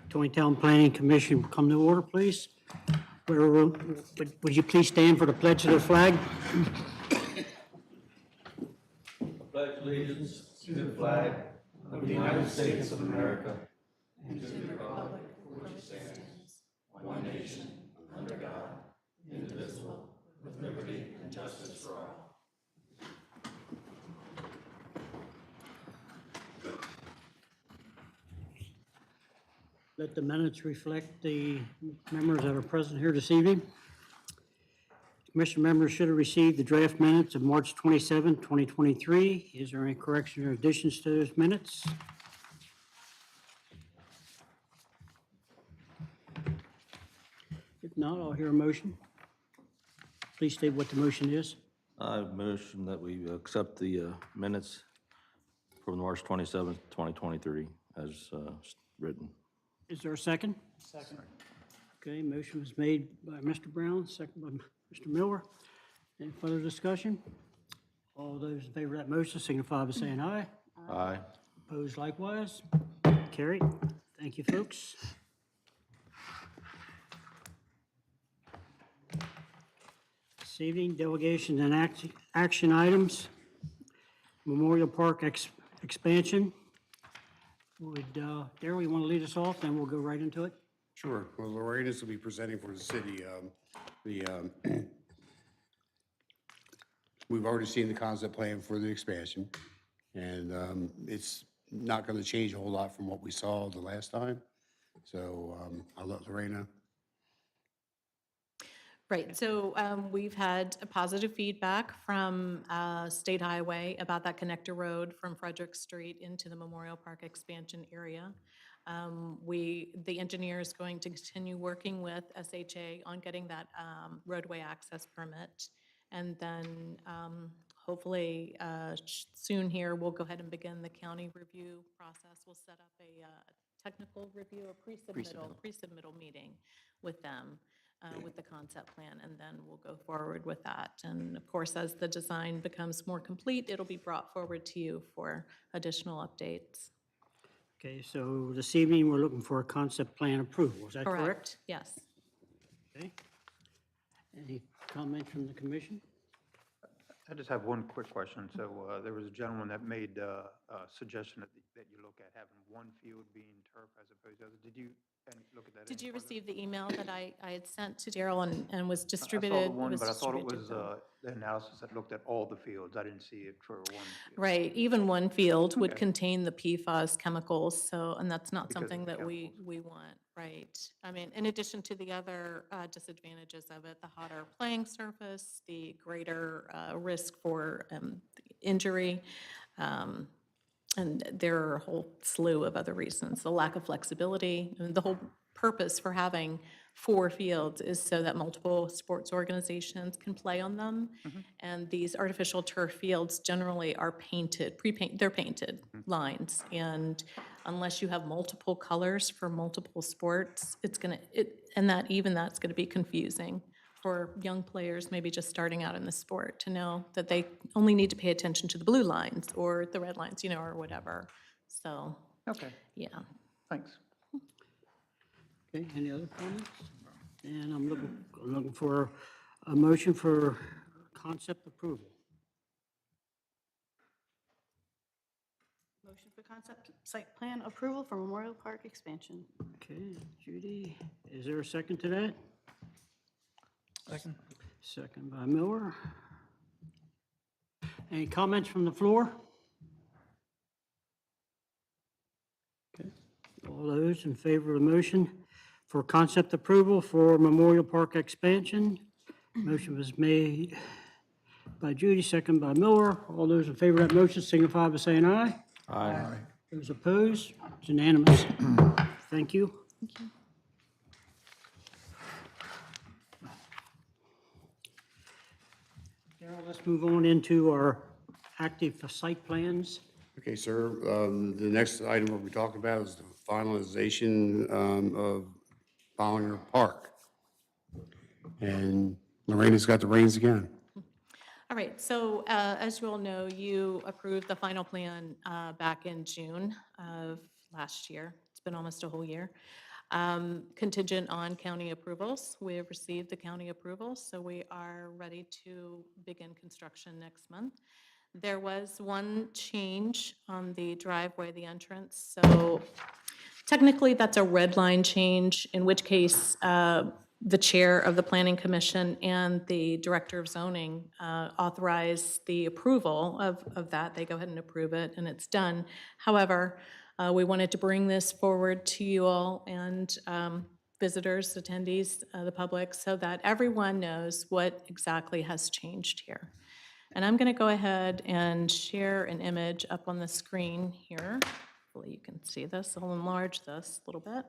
Taneytown Planning Commission, come to order, please. Would you please stand for the pledge of the flag? Pledge allegiance to the flag of the United States of America and to the republic for which it stands, one nation, under God, indivisible, with liberty and justice for all. Let the minutes reflect the members that are present here this evening. Commission members should have received the draft minutes of March 27, 2023. Is there any correction or additions to those minutes? If not, I'll hear a motion. Please state what the motion is. I motion that we accept the minutes from March 27th, 2023 as written. Is there a second? Second. Okay, motion was made by Mr. Brown, second by Mr. Miller. Any further discussion? All those in favor of that motion signify by saying aye. Aye. Opposed likewise. Carried. Thank you, folks. This evening, delegation and action items. Memorial Park expansion. Would, Darryl, you want to lead us off, then we'll go right into it? Sure. Well, Lorena's will be presenting for the city. We've already seen the concept plan for the expansion, and it's not going to change a whole lot from what we saw the last time. So I'll let Lorena. Right, so we've had a positive feedback from State Highway about that connector road from Frederick Street into the Memorial Park expansion area. The engineer is going to continue working with SHA on getting that roadway access permit. And then hopefully soon here, we'll go ahead and begin the county review process. We'll set up a technical review, a pre-submittal meeting with them. With the concept plan, and then we'll go forward with that. And of course, as the design becomes more complete, it'll be brought forward to you for additional updates. Okay, so this evening, we're looking for a concept plan approval. Is that correct? Yes. Okay. Any comment from the commission? I just have one quick question. So there was a gentleman that made a suggestion that you look at having one field being turf as opposed to others. Did you look at that? Did any you further? receive the email that I had sent to Daryl and was I distributed? saw the one, but I thought it was distributed. the analysis that looked at all the fields. I didn't see it for one field. Right, even one field would Okay. contain the PFAS chemicals, so, and that's not Because of something the that we want, right? I mean, in addition to the other disadvantages of it, the hotter playing surface, the greater risk for injury, and there are a whole slew of other reasons. The lack of flexibility, and the whole purpose for having 4 fields is so that multiple sports organizations can play on them. And these artificial turf fields generally are painted, they're painted lines. And unless you have multiple colors for multiple sports, it's gonna, that's gonna be confusing for young players, maybe just starting out in the sport, to know that they only need to pay attention to the blue lines or the red lines, or whatever. So, Okay, yeah. thanks. Okay, any other comments? And I'm looking for a motion for concept approval. Motion for concept site plan approval for Memorial Park expansion. Okay, Judy, is there a second to that? Second. Second by Miller. Any comments from the floor? Okay, all those in favor of the motion for concept approval for Memorial Park expansion? Motion was made by Judy, second by Miller. All those in favor of that motion signify by saying aye. Aye. Those opposed, it's unanimous. Thank you. Thank you. Darryl, let's move on into our active site plans. Okay, sir. The next item we'll be talking about is the finalization of Bollinger Park. And Lorena's got the reins again. All right, so as you all know, you approved the final plan back in June of last year. It's been almost a whole year. Contingent on county approvals. We have received the county approvals, so we are ready to begin construction next month. There was one change on the driveway, the entrance, so technically that's a red line change, in which case the chair of the planning commission and the director of zoning authorize the approval of that. They go ahead and approve it, and it's done. However, we wanted to bring this forward to you all and visitors, attendees, the public, so that everyone knows what exactly has changed here. And I'm going to go ahead and share an image up on the screen here. Hopefully you can see this. I'll enlarge this a little bit.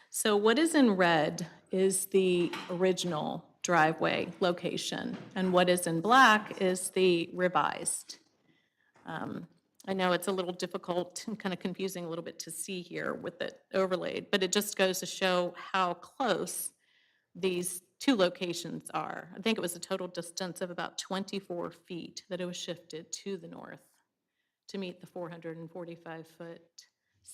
So what is in red is the original driveway location, and what is in black is the revised. I know it's a little difficult and kind of confusing a little bit to see here with it overlaid, but it just goes to show how close these two locations are. I think it was a total distance of about 24 feet that it was shifted to the north to meet the 445-foot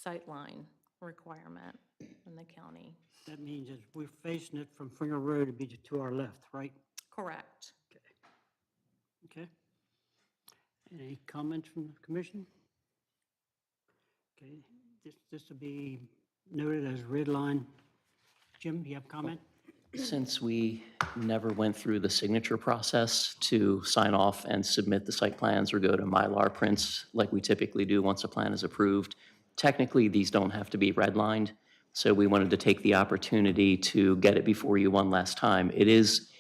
sightline requirement in the county. That means that we're facing it from Finger Road to be to our left, right? Correct. Okay. Any comments from the commission? Okay, this will be noted as red line. Jim, you have a comment? Since we never went through the signature process to sign off and submit the site plans or go to Mylar prints like we typically do once a plan is approved, technically these don't have to be redlined. So we wanted to take the opportunity to get it before you one last time. It is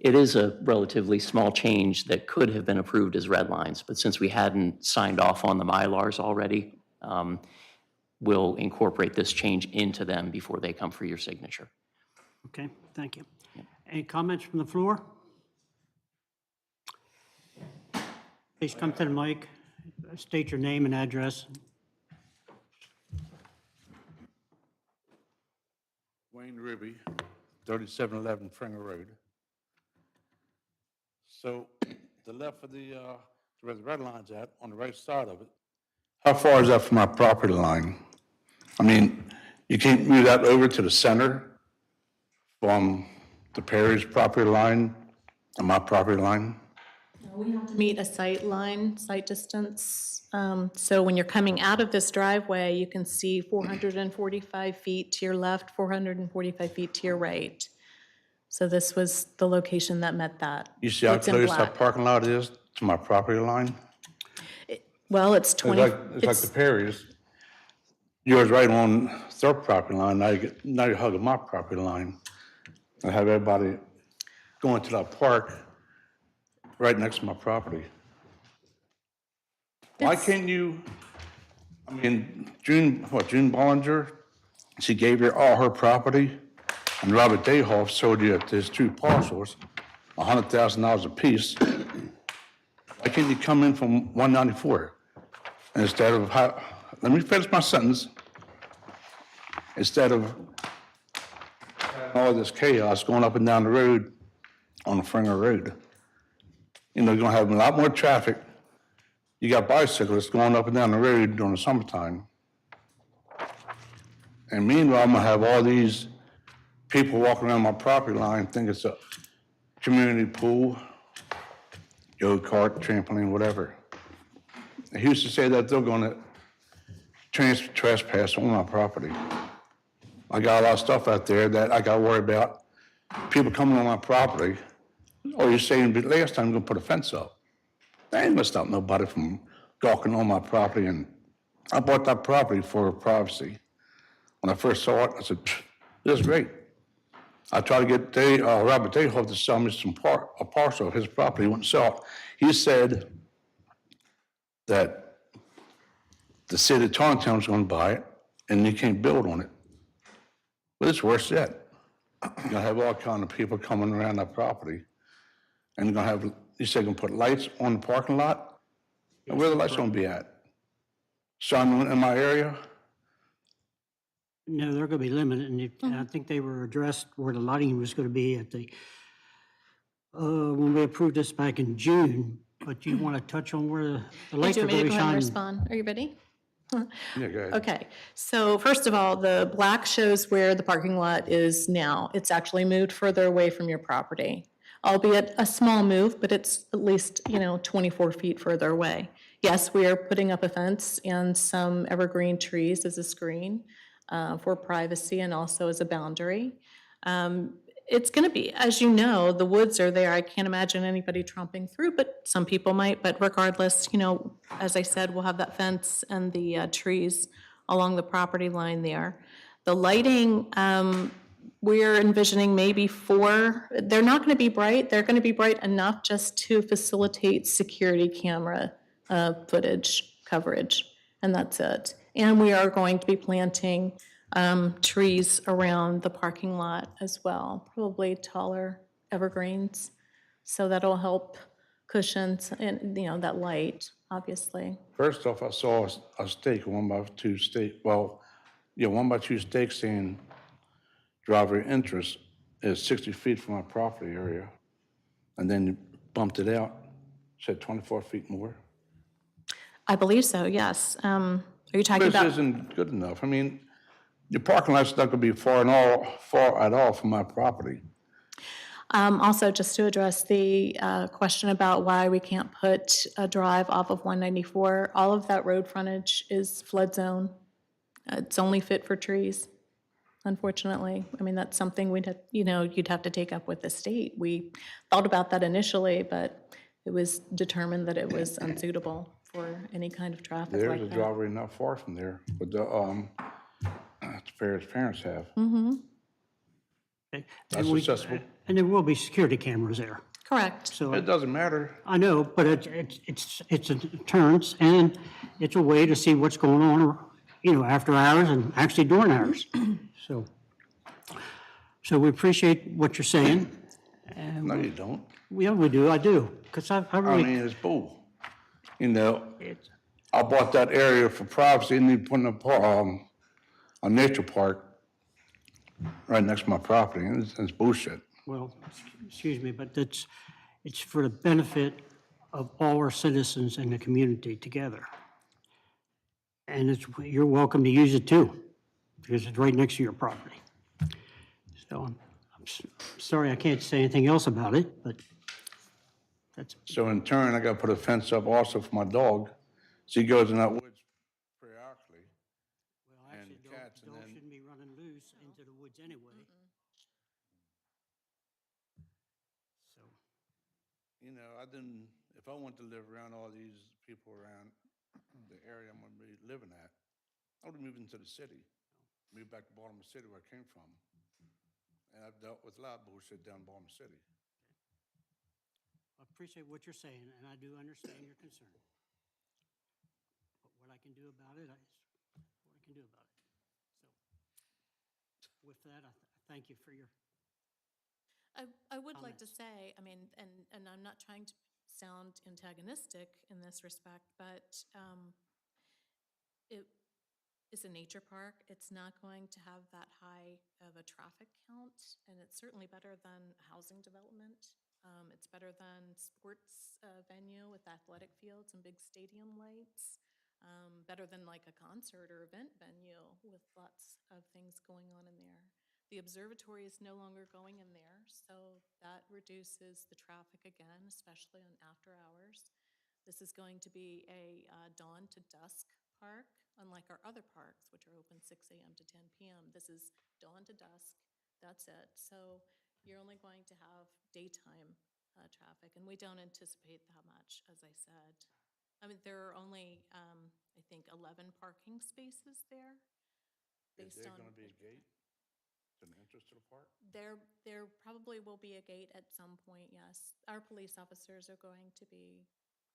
a relatively small change that could have been approved as red lines, but since we hadn't signed off on the Mylars already, we'll incorporate this change into them before they come for your signature. Okay, thank you. Any comments from the floor? Please come to the mic, state your name and address. Wayne Ruby, 3711 Fringer Road. So the left of where the red line's at, on the right side of it, how far is that from my property line? I mean, you can't move that over to the center from the Perry's property line and my property line? We have to meet a sight distance. So when you're coming out of this driveway, you can see 445 feet to your left, 445 feet to your right. So this was the location that met that. You see how It's in close black. that parking lot is to my property line? Well, it's 20. It's like the Perry's. Yours right on their property line, now you're hugging my property line. I have everybody going to that park right next to my property. Why can't you, I mean, June Bollinger, she gave you all her property, and Robert Dayhoff sold you his two parcels, $100,000 apiece. Why can't you come in from 194 instead of, let me finish my sentence. Instead of all this chaos going up and down the road on the Fringer Road. You know, you're gonna have a lot more traffic. You got bicyclists going up and down the road during the summertime. And meanwhile, I'm gonna have all these people walking around my property line think it's a community pool, go-kart, trampoline, whatever. And who's to say that they're gonna trespass on my property? I got a lot of stuff out there that I gotta worry about. People coming on my property, or you're saying, but last time you're gonna put a fence up. That ain't gonna stop nobody from gawking on my property, and I bought that property for privacy. When I first saw it, I said, this is great. I tried to get Robert Dayhoff to sell me a parcel of his property, he wouldn't sell it. He said that the city of Taneytown was gonna buy it, and you can't build on it. But it's worse yet. You're gonna have all kind of people coming around that property. And you're gonna have, you say you're gonna put lights on the parking lot? And where the lights gonna be at? Shine in my area? No, they're going to be limited, and I think they were addressed where the lighting was going to be at the when we approved this back in June, but you want to touch on where the Do lights you are want me going to to be go ahead and shining? respond? Are you ready? Yeah, go ahead. Okay, so first of all, the black shows where the parking lot is now. It's actually moved further away from your property, albeit a small move, but it's at least, 24 feet further away. Yes, we are putting up a fence and some evergreen trees as a screen for privacy and also as a boundary. It's going to be, as you know, the woods are there. I can't imagine anybody tromping through, but some people might. But regardless, as I said, we'll have that fence and the trees along the property line there. The lighting, we're envisioning maybe 4. They're not going to be bright. They're going to be bright enough just to facilitate security camera footage coverage, and that's it. And we are going to be planting trees around the parking lot as well, probably taller evergreens. So that'll help cushions and, that light, obviously. First off, I saw a stake, 1x2 stake, well, yeah, 1x2 stake saying driver interest is 60 feet from my property area. And then you bumped it out, said 24 feet more. I believe so, yes. Are you talking This about? isn't good enough. I mean, your parking lot's not gonna be far at all from my property. Also, just to address the question about why we can't put a drive off of 194, all of that road frontage is flood zone. It's only fit for trees, unfortunately. I mean, that's something you'd have to take up with the state. We thought about that initially, but it was determined that it was unsuitable for any kind of traffic There's a like that. driveway not far from there, but the parents have. Okay. That's And we- accessible. And there will be security cameras there. Correct. So It doesn't matter. I know, but it's a deterrence, and it's a way to see what's going on, after hours and actually during hours. So we appreciate what you're saying. No, you don't. Yeah, we do, I do, because I I really, mean, it's bull. You know, it's- I bought that area for privacy and then putting a nature park right next to my property, and it's bullshit. well, excuse me, but it's for the benefit of all our citizens in the community together. And you're welcome to use it too, because it's right next to your property. So sorry I can't say anything else about it, but that's, So in turn, I gotta put a fence up also for my dog. So he goes in that woods periodically. well, actually, cats, and dogs then- shouldn't be running loose into the woods anyway. So, If I want to live around all these people around the area I'm gonna be living at, I would move into the city, move back to Baltimore City where I came from. And I've dealt with a lot of bullshit down in Baltimore City. I appreciate what you're saying, and I do understand your concern. But what I can do about it, what I can do about it. So, with that, I thank you for your, I would like to Comments. say, I mean, and I'm not trying to sound antagonistic in this respect, but it is a nature park. It's not going to have that high of a traffic count, and it's certainly better than housing development. It's better than sports venue with athletic fields and big stadium lights. Better than like a concert or event venue with lots of things going on in there. The observatory is no longer going in there, so that reduces the traffic again, especially on after hours. This is going to be a dawn to dusk park, unlike our other parks, which are open 6 a.m. to 10 p.m. This is dawn to dusk, that's it. So you're only going to have daytime traffic, and we don't anticipate that much, as I said. I mean, there are only, I think, 11 parking spaces there. Is based there on gonna be a the gate to the entrance to the park? There probably will be a gate at some point, yes. Our police officers are going to be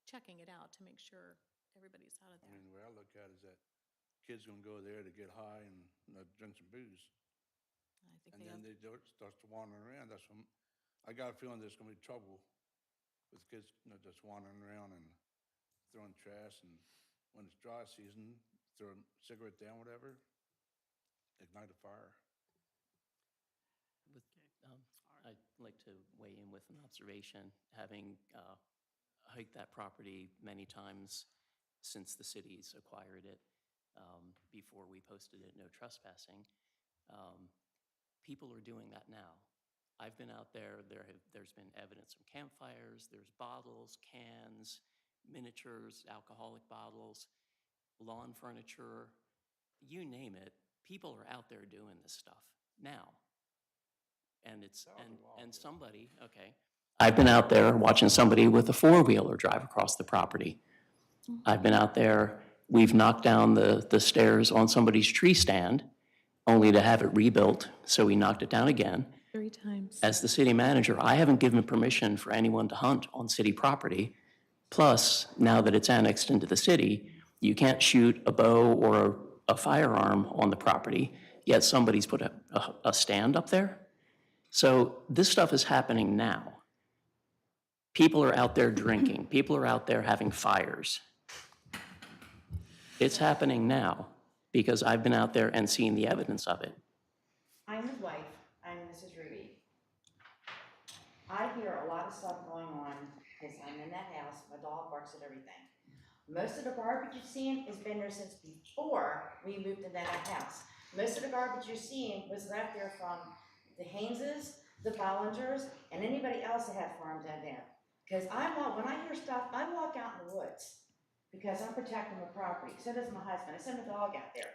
checking it out to make sure everybody's out of I there. mean, the way I look at it is that kids gonna go there to get high and drink some booze. I think And they then have, they start to wandering around. I got a feeling there's gonna be trouble with kids, just wandering around and throwing trash. And when it's dry season, throw a cigarette down, whatever, ignite a fire. With, I'd like to weigh in with an observation, having hiked that property many times since the city's acquired it, before we posted it, no trespassing. People are doing that now. I've been out there, there's been evidence from campfires, there's bottles, cans, miniatures, alcoholic bottles, lawn furniture, you name it, people are out there doing this stuff now. And it's, and somebody, okay, I've been out there watching somebody with a four-wheeler drive across the property. I've been out there, we've knocked down the stairs on somebody's tree stand, only to have it rebuilt, so we knocked it down again. 3 times. As the city manager, I haven't given permission for anyone to hunt on city property. Plus, now that it's annexed into the city, you can't shoot a bow or a firearm on the property, yet somebody's put a stand up there. So this stuff is happening now. People are out there drinking. People are out there having fires. It's happening now because I've been out there and seen the evidence of it. I'm his wife, I'm Mrs. Ruby. I hear a lot of stuff going on, because I'm in that house, my dog barks at everything. Most of the garbage you've seen has been there since before we moved into that house. Most of the garbage you're seeing was left there from the Hayneses, the Bollingers, and anybody else that had farms out there. Because when I hear stuff, I walk out in the woods, because I'm protecting the property. So does my husband. I send the dog out there.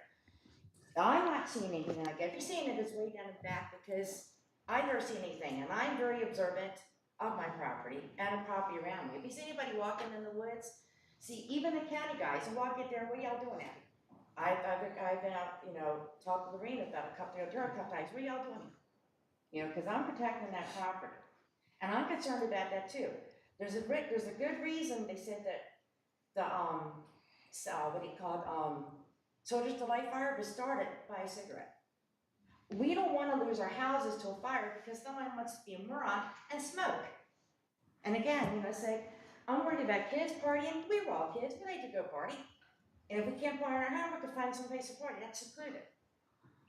I'm not seeing anything like that. If you're seeing it, it's way down the back, because I never see anything, and I'm very observant of my property and the property around me. If you see anybody walking in the woods, see, even the county guys who walk in there, what are y'all doing at? I've been out, talking to Lorena about a couple times. What are y'all doing? Because I'm protecting that property, and I'm concerned about that too. There's a good reason they said that Soldiers to Light Fire was started by a cigarette. We don't want to lose our houses to a fire because someone wants to be a moron and smoke. And again, say, I'm worried about kids partying. We were all kids. We like to go party. And if we can't party in our home, we can find some place to party. That's secluded.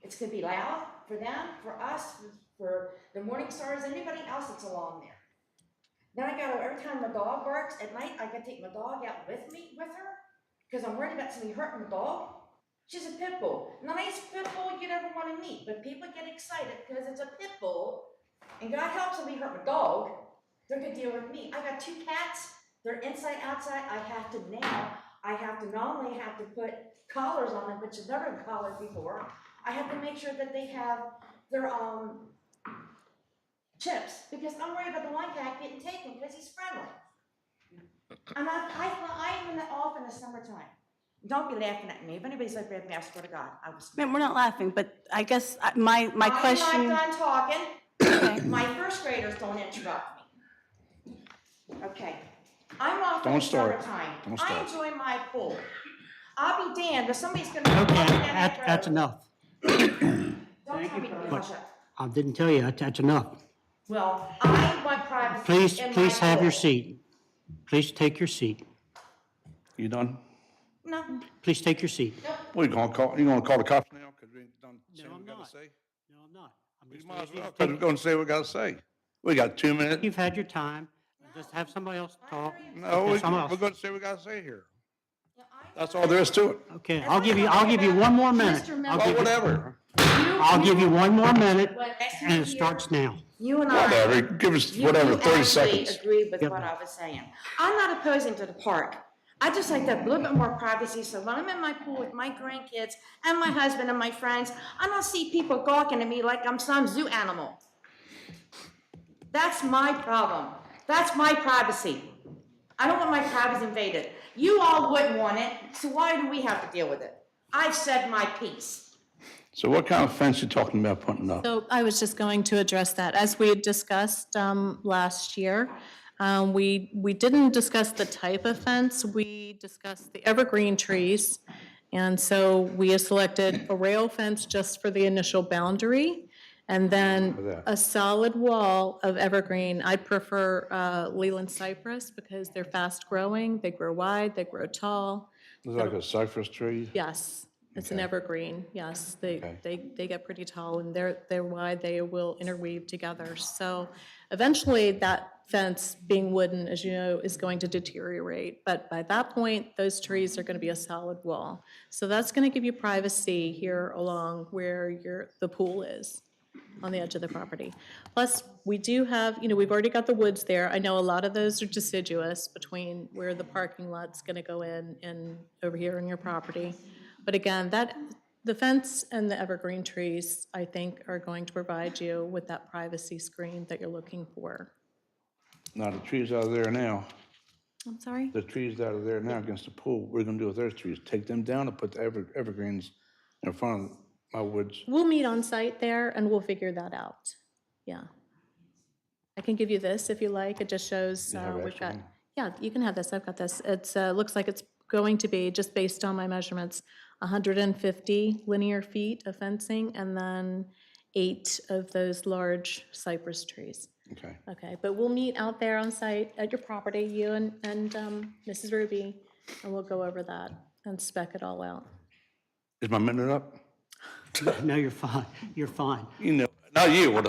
It's going to be loud for them, for us, for the Morning Stars, anybody else that's along there. Then every time my dog barks at night, I got to take my dog out with her, because I'm worried about somebody hurting the dog. She's a pit bull. Nice pit bull you'd ever want to meet, but people get excited because it's a pit bull, and God helps somebody hurt my dog, they're going to deal with me. I got 2 cats. They're inside, outside. I have to not only have to put collars on them, which have never been collared before. I have to make sure that they have their chips, because I'm worried about the one cat getting taken because he's friendly. And I'm off in the summertime. Don't be laughing at me. If anybody's like that, I swear to God, I was. Ma'am, we're not laughing, but I guess my question. I'm not done talking. Okay. My first graders don't interrupt me. Okay. I'm off in Don't the start. summertime. Don't I start. enjoy my pool. I'll be damned if somebody's going to. Okay, that's enough. Don't tell me to But hush up. I didn't tell you, that's enough. Well, I want privacy in my Please have your pool. seat. Please take your seat. You done? No. Please take your seat. What, you gonna call the cops now, because we ain't done saying No, what I'm we gotta not. say? No, I'm not. I'm We just might as asking you well, to because take- we're gonna say what we gotta say. We got 2 minutes. You've had your time. Just have somebody else talk. No, If there's someone we're else. gonna say what we gotta say here. Yeah, That's all there is to it. Okay, I'll give you one more minute. Mr. I'll Well, give you- whatever, I'll give you one more minute, Well, next and it year, starts now. You and I. whatever, give us You whatever, 30 actually seconds. agreed with Yep. what I was saying. I'm not opposing to the park. I just like to have a little bit more privacy, so when I'm in my pool with my grandkids and my husband and my friends, I don't see people gawking at me like I'm some zoo animal. That's my problem. That's my privacy. I don't want my privacy invaded. You all wouldn't want it, so why do we have to deal with it? I've said my piece. So what kind of fence you talking about putting up? So I was just going to address that. As we had discussed last year, we didn't discuss the type of fence. We discussed the evergreen trees. And so we have selected a rail fence just for the initial boundary, and then a solid wall of evergreen. I prefer Leland cypress because they're fast growing, they grow wide, they grow tall. It's like a cypress tree? Yes. It's an Okay. evergreen, yes. Okay. They get pretty tall, and they're wide, they will interweave together. So eventually, that fence, being wooden, as you know, is going to deteriorate. But by that point, those trees are going to be a solid wall. So that's going to give you privacy here along where the pool is, on the edge of the property. Plus, we do have, we've already got the woods there. I know a lot of those are deciduous between where the parking lot's gonna go in and over here on your property. But again, the fence and the evergreen trees, I think, are going to provide you with that privacy screen that you're looking for. Now, the trees out of there now, I'm sorry? the trees that are there now against the pool, what are you gonna do with those trees? Take them down or put the evergreens in front of my woods? We'll meet on site there and we'll figure that out. Yeah. I can give you this if you like. It just shows, You have an we've extra got, one? yeah, you can have this. I've got this. It's, looks like it's going to be, just based on my measurements, 150 linear feet of fencing and then 8 of those large cypress trees. Okay. Okay, but we'll meet out there on site at your property, you and Mrs. Ruby, and we'll go over that and spec it all out. Is my minute up? No, you're fine, you're fine. You know, not you.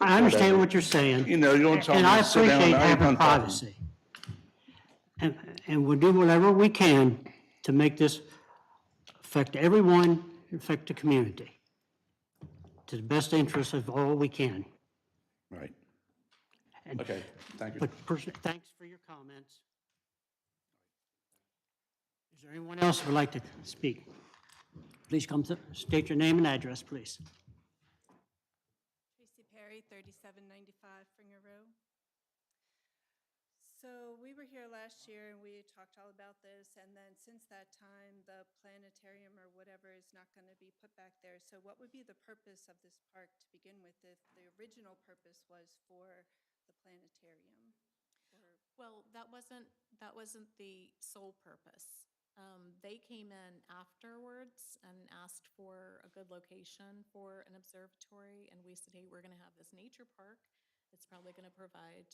I understand what you're saying. You know, you don't tell me And I to sit down. appreciate I ain't having done talking. privacy. And we'll do whatever we can to make this affect everyone, affect the community, to the best interest of all we can. Right. And- Okay, thank you. But thanks for your comments. Is there anyone else who would like to speak? Please come to, state your name and address, please. Tracy Perry, 3795 Fringer Row. So we were here last year and we talked all about this, and then since that time, the planetarium or whatever is not going to be put back there. So what would be the purpose of this park to begin with if the original purpose was for the planetarium? Or Well, that wasn't the sole purpose. They came in afterwards and asked for a good location for an observatory, and we said, hey, we're gonna have this nature park. It's probably gonna provide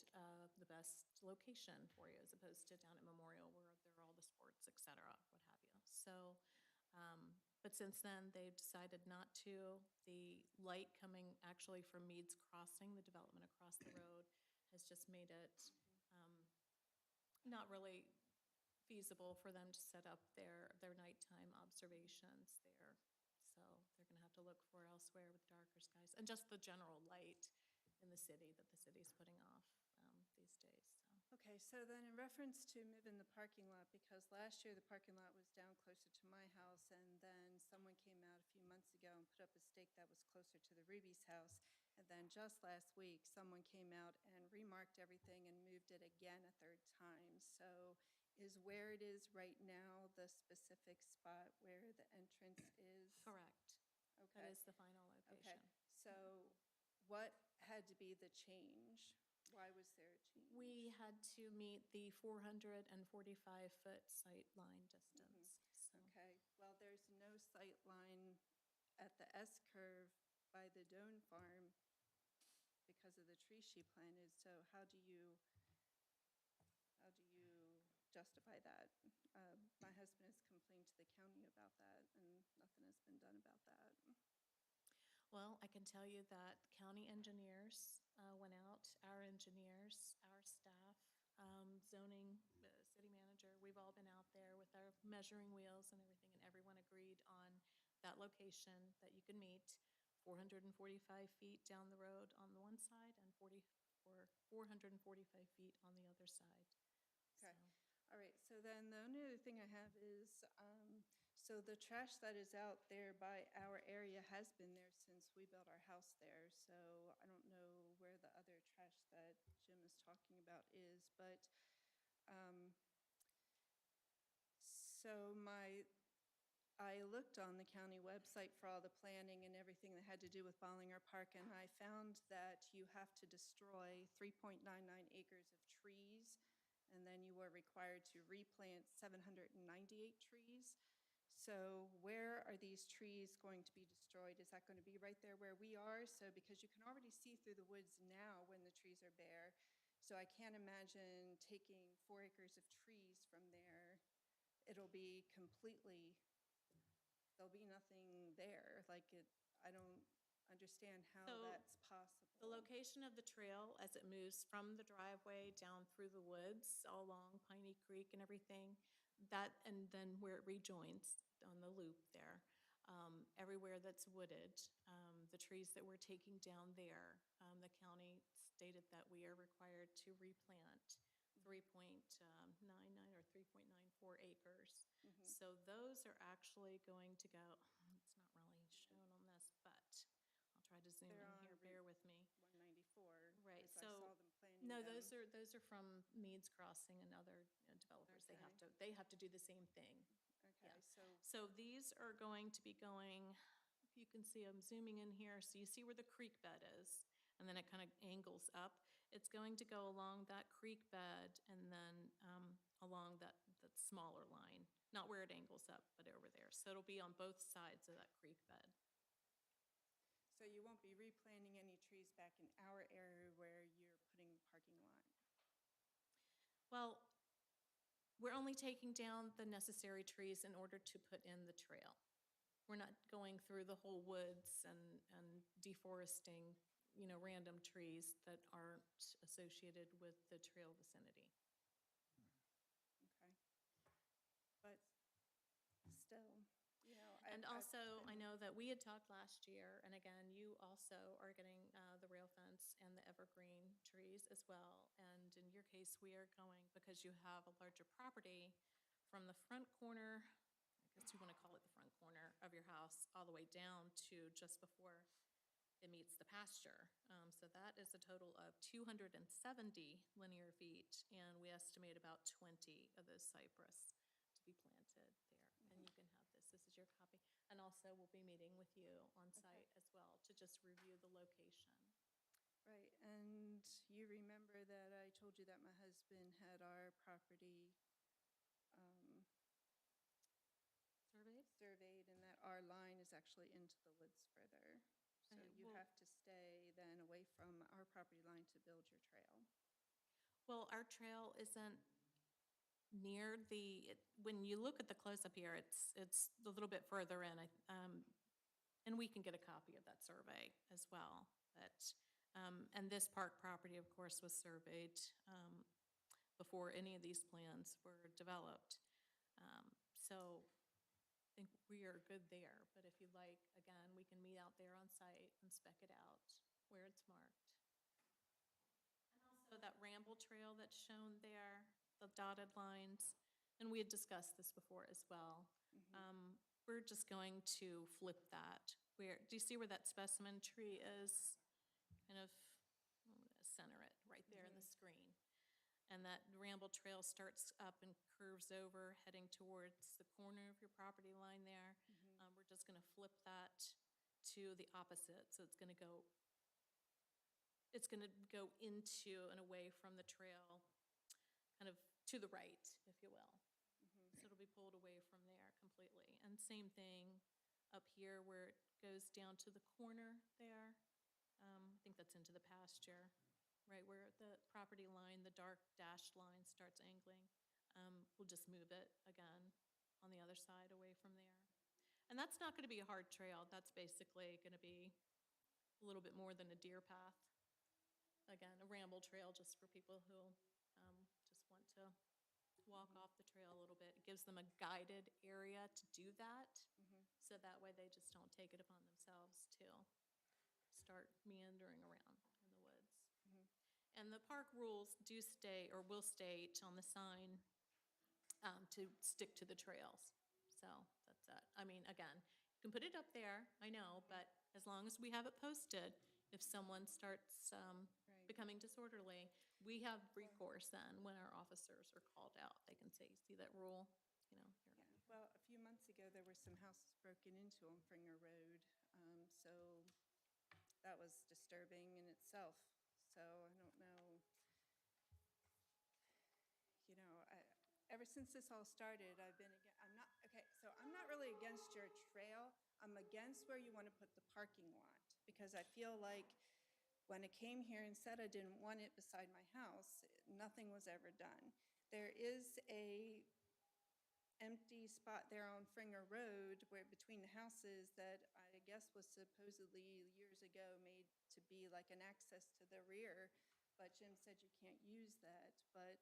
the best location for you, as opposed to down at Memorial where there are all the sports, et cetera, what have you. So, but since then, they've decided not to. The light coming actually from Mead's Crossing, the development across the road, has just made it not really feasible for them to set up their nighttime observations there. So they're gonna have to look for elsewhere with darker skies and just the general light in the city that the city's putting off these days, so. Okay, so then in reference to moving the parking lot, because last year the parking lot was down closer to my house, and then someone came out a few months ago and put up a stake that was closer to the Ruby's house. And then just last week, someone came out and remarked everything and moved it again a third time. So is where it is right now the specific spot where the entrance is? Correct. That Okay. is the final Okay, location. so what had to be the change? Why was there a change? We had to meet the 445-foot sight line distance, so. Okay, well, there's no sight line at the S curve by the Doan Farm because of the trees she planted, so how do you justify that? My husband has complained to the county about that, and nothing has been done about that. Well, I can tell you that county engineers went out, our engineers, our staff, zoning, city manager, we've all been out there with our measuring wheels and everything, and everyone agreed on that location that you could meet 445 feet down the road on the one side and 445 feet on the other side. Okay. So. All right, so then the only other thing I have is, so the trash that is out there by our area has been there since we built our house there. So I don't know where the other trash that Jim is talking about is, but so I looked on the county website for all the planning and everything that had to do with Bollinger Park, and I found that you have to destroy 3.99 acres of trees, and then you were required to replant 798 trees. So where are these trees going to be destroyed? Is that going to be right there where we are? So because you can already see through the woods now when the trees are bare, so I can't imagine taking 4 acres of trees from there. It'll be completely there'll be nothing there, like I don't understand how So, that's possible. The location of the trail as it moves from the driveway down through the woods, all along Piney Creek and everything, and then where it rejoins on the loop there, everywhere that's wooded, the trees that we're taking down there, the county stated that we are required to replant 3.99 or 3.94 acres. So those are actually going to go, it's not really shown on this, but I'll try to zoom They're in on here, bear with me. 194. Right, 'Cause I so, saw them planting no, them. those are from Meads Crossing and other developers. Okay. They have to do the same thing. Yeah. Okay, so, So these are going to be going, if you can see, I'm zooming in here, so you see where the creek bed is, and then it kind of angles up. It's going to go along that creek bed and then along that smaller line, not where it angles up, but over there. So it'll be on both sides of that creek bed. so you won't be replanting any trees back in our area where you're putting the parking lot? Well, we're only taking down the necessary trees in order to put in the trail. We're not going through the whole woods and deforesting, random trees that aren't associated with the trail vicinity. Okay. But still, And also, I know that we had talked last year, and again, you also are getting the rail fence and the evergreen trees as well. And in your case, we are going, because you have a larger property, from the front corner, I guess you want to call it the front corner of your house, all the way down to just before it meets the pasture. So that is a total of 270 linear feet, and we estimate about 20 of those cypress to be planted there. And you can have this is your copy. And also, we'll be meeting with you on site as well to just review the location. right, and you remember that I told you that my husband had our property surveyed and that our line is actually into the woods further. So Right, you well- have to stay then away from our property line to build your trail. Well, our trail isn't near when you look at the close-up here, it's a little bit further in, and we can get a copy of that survey as well. But, and this park property, of course, was surveyed before any of these plans were developed. So I think we are good there, but if you'd like, again, we can meet out there on site and spec it out where it's marked. And also that ramble trail that's shown there, the dotted lines, and we had discussed this before as well. We're just going to flip that. Do you see where that specimen tree is? Kind of, I'm gonna center it right there in the screen. And that ramble trail starts up and curves over, heading towards the corner of your property line there. We're just gonna flip that to the opposite, so it's gonna go into and away from the trail, kind of to the right, if you will. So it'll be pulled away from there completely. And same thing up here where it goes down to the corner there. I think that's into the pasture, right where the property line, the dark dashed line starts angling. We'll just move it again on the other side away from there. And that's not gonna be a hard trail. That's basically gonna be a little bit more than a deer path. Again, a ramble trail just for people who just want to walk off the trail a little bit. It gives them a guided area to do that, so that way they just don't take it upon themselves to start meandering around in the woods. And the park rules do stay, or will state on the sign, to stick to the trails. So that's it. I mean, again, you can put it up there, I know, but as long as we have it posted, if someone starts Right. becoming disorderly, we have recourse then when our officers are called out. They can say, see that rule, you're Yeah, well, a few months ago, there were some houses broken into on Fringer Road, so that was disturbing in itself. So I don't know, ever since this all started, I've been, I'm not really against your trail. I'm against where you want to put the parking lot, because I feel like when I came here and said I didn't want it beside my house, nothing was ever done. There is a empty spot there on Fringer Road where between the houses that I guess was supposedly years ago made to be like an access to the rear, but Jim said you can't use that, but.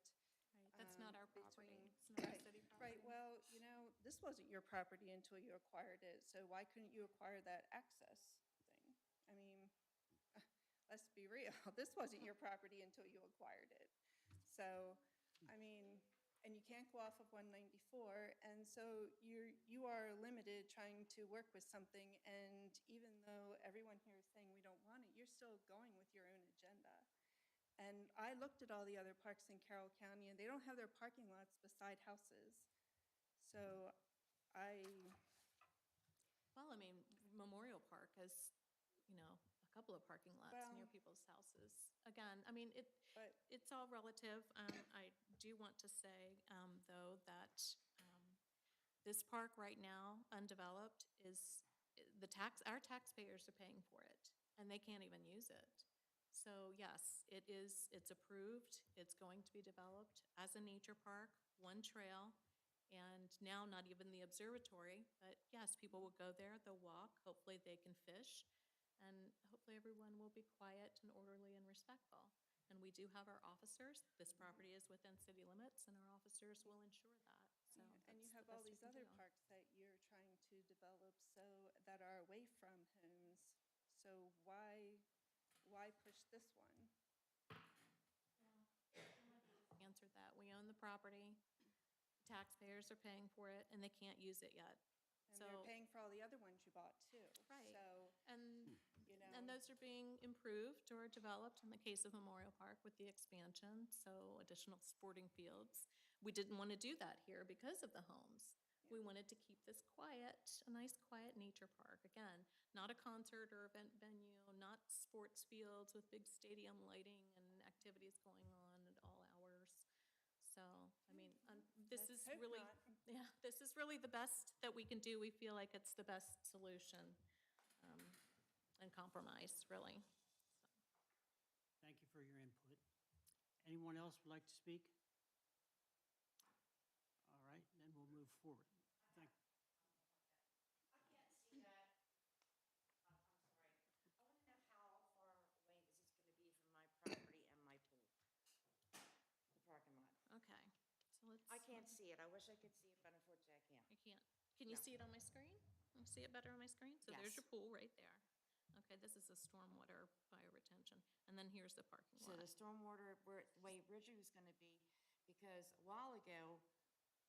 Right, that's not our property. between- It's not our Right, city right, property. well, this wasn't your property until you acquired it, so why couldn't you acquire that access thing? I mean, let's be real, this wasn't your property until you acquired it. So, I mean, and you can't go off of 194, and so you are limited trying to work with something, and even though everyone here is saying we don't want it, you're still going with your own agenda. And I looked at all the other parks in Carroll County, and they don't have their parking lots beside houses. So Well, I mean, Memorial Park has, a couple of parking lots near Well- people's houses. Again, I mean, but it's all relative. I do want to say, though, that this park right now, undeveloped, is, our taxpayers are paying for it, and they can't even use it. So yes, it's approved, it's going to be developed as a nature park, one trail, and now not even the observatory, but yes, people will go there, they'll walk, hopefully they can fish, and hopefully everyone will be quiet and orderly and respectful. And we do have our officers, this property is within city limits, and our officers will ensure that, so and you that's have the all best we these can other do. parks that you're trying to develop that are away from homes. So why push this one? Answered that, we own the property, taxpayers are paying for it, and they can't use it yet. And they're So, paying for all the other ones you bought too. right, So, and, you know. and those are being improved or developed in the case of Memorial Park with the expansion, so additional sporting fields. We didn't want to do that here because of the homes. We wanted to keep this quiet, a nice quiet nature park. Again, not a concert or event venue, not sports fields with big stadium lighting and activities going on at all hours. So, I mean, this Let's is hope really, not. yeah, this is really the best that we can do. We feel like it's the best solution and compromise, really. Thank you for your input. Anyone else would like to speak? All right, then we'll move forward. Thank, I can't see that. I'm sorry. I want to know how far away this is going to be from my property and my pool. The parking lot. Okay, so let's. I can't see it. I wish I could see it, but unfortunately I can't. I can't. Can you No. see it on my screen? Can you see it better on my screen? So there's Yes. your pool right there. Okay, this is a stormwater fire retention, and then here's the parking So lot. the stormwater, the way it originally was going to be, because a while ago,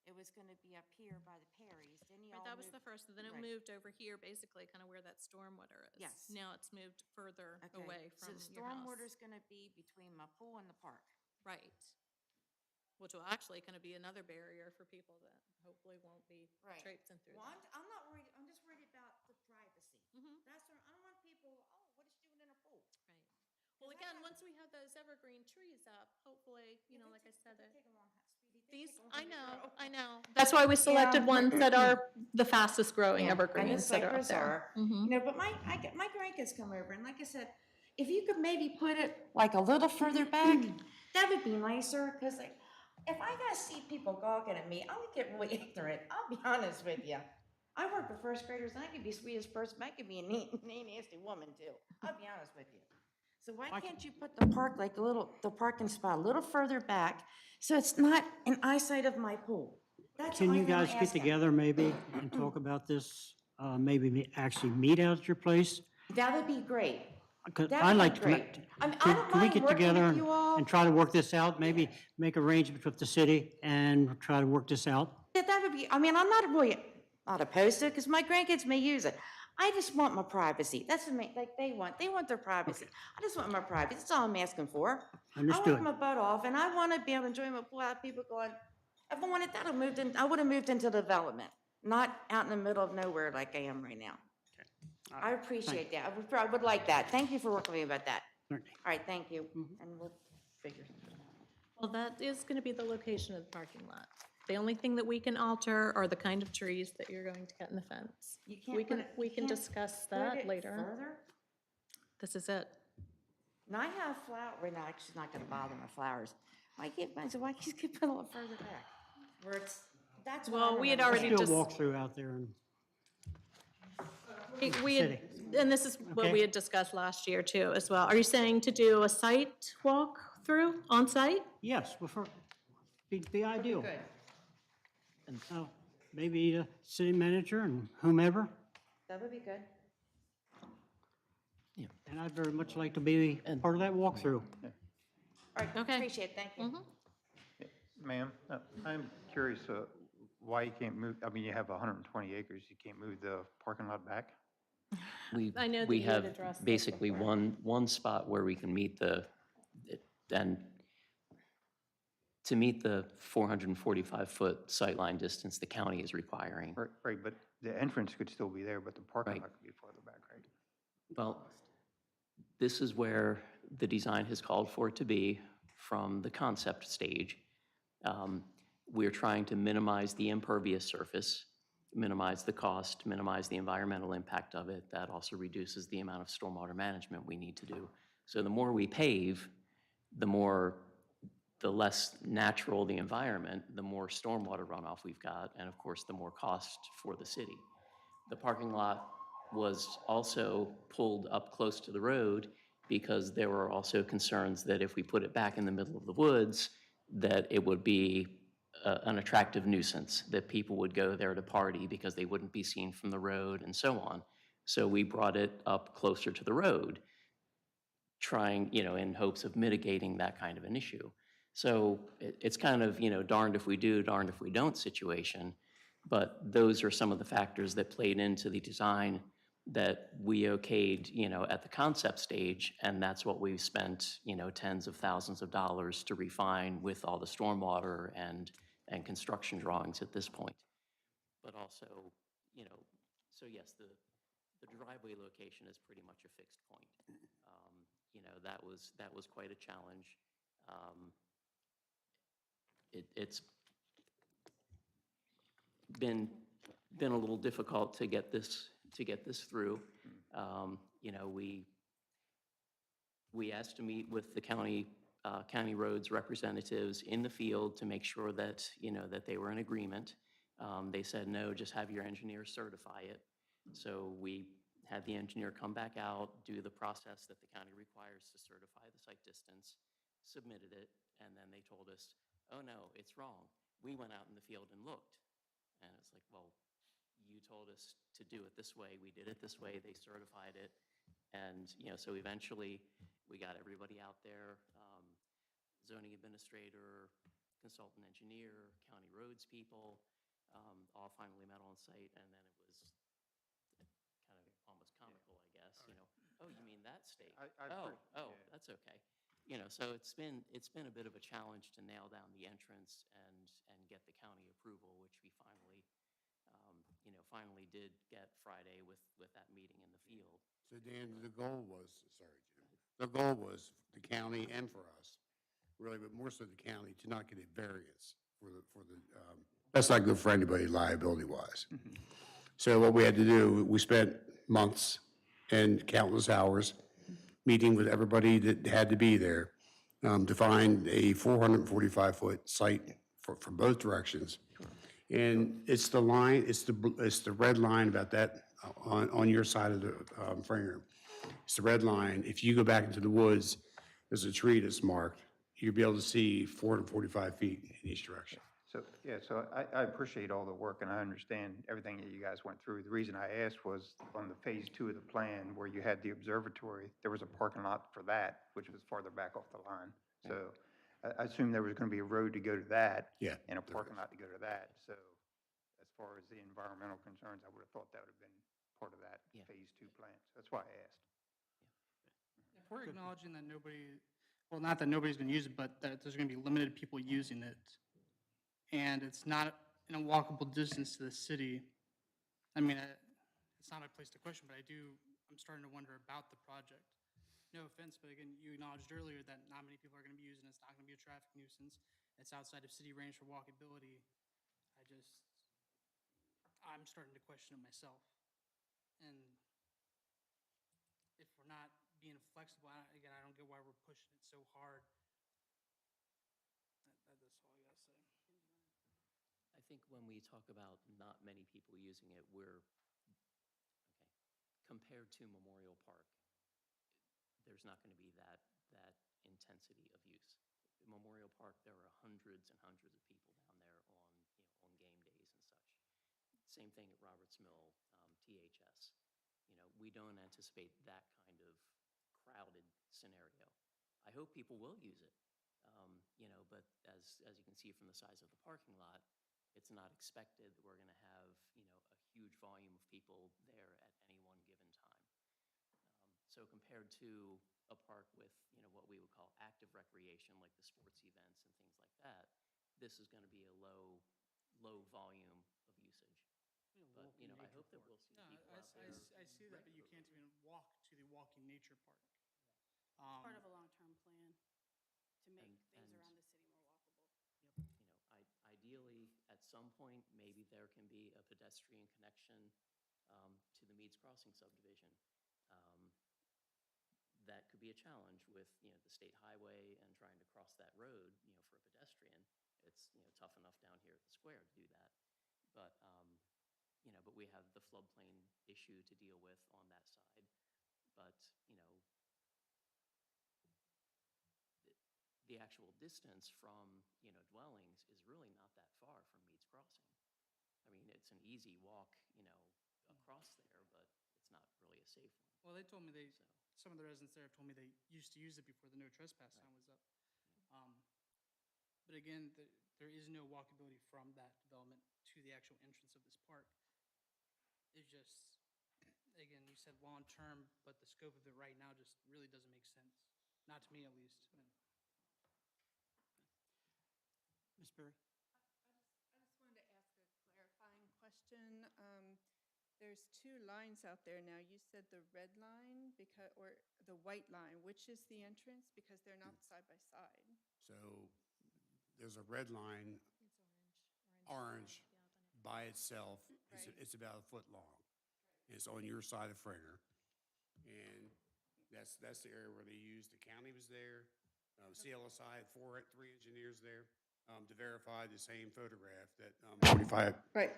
it was going to be up here by the Perrys, then you all Right, that was moved- the first, then it Right. moved over here, basically, kind of where that stormwater is. Yes. Now it's moved further Okay. away So from the your house. stormwater's going to be between my pool and the park. Right. Which will actually kind of be another barrier for people that hopefully won't be Right. traipsing through Well, that. I'm not worried, I'm just worried about the privacy. Mhm. That's what, I don't want people, oh, what is she doing in a pool? Right. Well, 'Cause I again, got- once we have those evergreen trees up, hopefully, Yeah, they like I take- said, They take a long, Speedy. they these, take a long I to know, grow. I know. That's why we selected ones that are the fastest growing Yeah, and evergreens the that are up cypress there. are, Mhm. but my grandkids come over, and like I said, if you could maybe put it like a little further back, that would be nicer, because like, if I gotta see people gawking at me, I'm gonna get really ignorant, I'll be honest with you. I work with first graders, and I could be sweetest person, I could be a neat, nasty woman too, I'll be honest with you. So why can't you put the park, like the parking spot a little further back, so it's not in eyesight of my pool? That's the can only you thing I'm guys get asking. together maybe and talk about this? Maybe actually meet out at your place? That would be great. Because That I'd would like be to come great. out. I mean, I Can don't can we mind get working together with you all. and try to work this out? Maybe make arrangements with the city and try to work this out? Yeah, that would be, I mean, I'm not really, not opposed to it, because my grandkids may use it. I just want my privacy. That's what like they want their privacy. I just want my privacy. That's all I'm asking for. I Understood. work my butt off, and I want to be able to enjoy my pool without people going, if I wanted that, I would have moved into development, not out in the middle of nowhere like I am right now. I appreciate that. I would like that. Thank you for working with me about that. Certainly. All right, thank you. And we'll figure something out. Well, that is going to be the location of the parking lot. The only thing that we can alter are the kind of trees that you're going to get in the fence. You can't We put can, it- we you can can't discuss put that it later. Further? This is it. Now I have flowers, no, she's not gonna bother my flowers. Why can't, I said, why can't you put it a little further back? Where it's, That's what I Well, don't we had understand. already Still just, walk through out there and, we had, and this is what Okay. we had discussed last year too as well. Are you saying to do a site walk through on site? yes, be ideal. Good. So maybe the city manager and whomever, That would be good. and I'd very much like to be part of that walkthrough. All right, Okay. appreciate it, thank you. Ma'am, I'm curious, why you can't move, I mean, you have 120 acres, you can't move the parking lot back? I know that We you had have addressed this basically before. one spot where we can meet and to meet the 445-foot sightline distance the county is requiring. Right, but the entrance could still be there, but the parking Right. lot could be farther back, right? Well, this is where the design has called for it to be from the concept stage. We're trying to minimize the impervious surface, minimize the cost, minimize the environmental impact of it. That also reduces the amount of stormwater management we need to do. So the more we pave, the less natural the environment, the more stormwater runoff we've got, and of course, the more cost for the city. The parking lot was also pulled up close to the road because there were also concerns that if we put it back in the middle of the woods, that it would be an attractive nuisance, that people would go there to party because they wouldn't be seen from the road and so on. So we brought it up closer to the road, trying, in hopes of mitigating that kind of an issue. So it's kind of, darned if we do, darned if we don't situation. But those are some of the factors that played into the design that we okayed, at the concept stage. And that's what we've spent, tens of thousands of dollars to refine with all the stormwater and construction drawings at this point. But also, so yes, the driveway location is pretty much a fixed point. That was quite a challenge. It's been a little difficult to get this through. We asked to meet with the county roads representatives in the field to make sure that, that they were in agreement. They said, no, just have your engineer certify it. So we had the engineer come back out, do the process that the county requires to certify the site distance, submitted it, and then they told us, oh no, it's wrong. We went out in the field and looked. And it's like, well, you told us to do it this way. We did it this way. They certified it. And, so eventually we got everybody out there, zoning administrator, consultant engineer, county roads people, all finally met on site. And then it was kind of almost comical, I guess, oh, you mean that stake? Oh, that's okay. So it's been a bit of a challenge to nail down the entrance and get the county approval, which we finally, finally did get Friday with that meeting in the field. So Dan, the goal was, sorry, Jim, the goal was the county and for us, really, but more so the county, to not get a variance that's not good for anybody liability-wise. So what we had to do, we spent months and countless hours meeting with everybody that had to be there to find a 445-foot site for both directions. And it's the line, it's the red line about that on your side of the finger. It's the red line. If you go back into the woods, there's a tree that's marked. You'll be able to see 445 feet in each direction. So, yeah, so I appreciate all the work, and I understand everything that you guys went through. The reason I asked was on the phase 2 of the plan, where you had the observatory, there was a parking lot for that, which was farther back off the line. So I assumed there was going to be a road to go to that. Yeah, And a there parking is. lot to go to that. So as far as the environmental concerns, I would have thought that would have been part of that Yeah. phase 2 plan. So that's why I asked. If we're acknowledging that well, not that nobody's going to use it, but that there's going to be limited people using it, and it's not in a walkable distance to the city, I mean, it's not my place to question, but I'm starting to wonder about the project. No offense, but again, you acknowledged earlier that not many people are going to be using it. It's not going to be a traffic nuisance. It's outside of city range for walkability. I'm starting to question it myself. And if we're not being flexible, again, I don't get why we're pushing it so hard. That's all I gotta say. think when we talk about not many people using it, we're, okay, compared to Memorial Park, there's not going to be that intensity of use. Memorial Park, there are hundreds and hundreds of people down there on, on game days and such. Same thing at Roberts Mill, THS. We don't anticipate that kind of crowded scenario. I hope people will use it, but as you can see from the size of the parking lot, it's not expected that we're going to have, a huge volume of people there at any one given time. So compared to a park with, what we would call active recreation, like the sports events and things like that, this is going to be a low volume of usage. But, I hope that we'll see No, people out there. I see that, but you can't even walk to the walking nature park. Part of a long-term plan to make things and- around the city more walkable. Ideally, at some point, maybe there can be a pedestrian connection to the Meads Crossing subdivision. That could be a challenge with, the state highway and trying to cross that road, for a pedestrian. It's, tough enough down here at the square to do that. But, but we have the floodplain issue to deal with on that side. But, the actual distance from, dwellings is really not that far from Meads Crossing. I mean, it's an easy walk, across there, but it's not really a safe one. Well, they told me So, some of the residents there told me they used to use it before the no trespass sign was up. But again, there is no walkability from that development to the actual entrance of this park. It's just, again, you said long-term, but the scope of it right now just really doesn't make sense. Not to me, at least. Ms. Berry? I just wanted to ask a clarifying question. There's two lines out there now. You said the red line or the white line. Which is the entrance? Because they're not side by side. So there's a red line, It's orange, Yeah, I've done it. by itself. Right. It's about a foot long. It's on your side of Fringer. And that's the area where they used, the county was there. CLSI had three engineers there to verify the same photograph that 45. Right,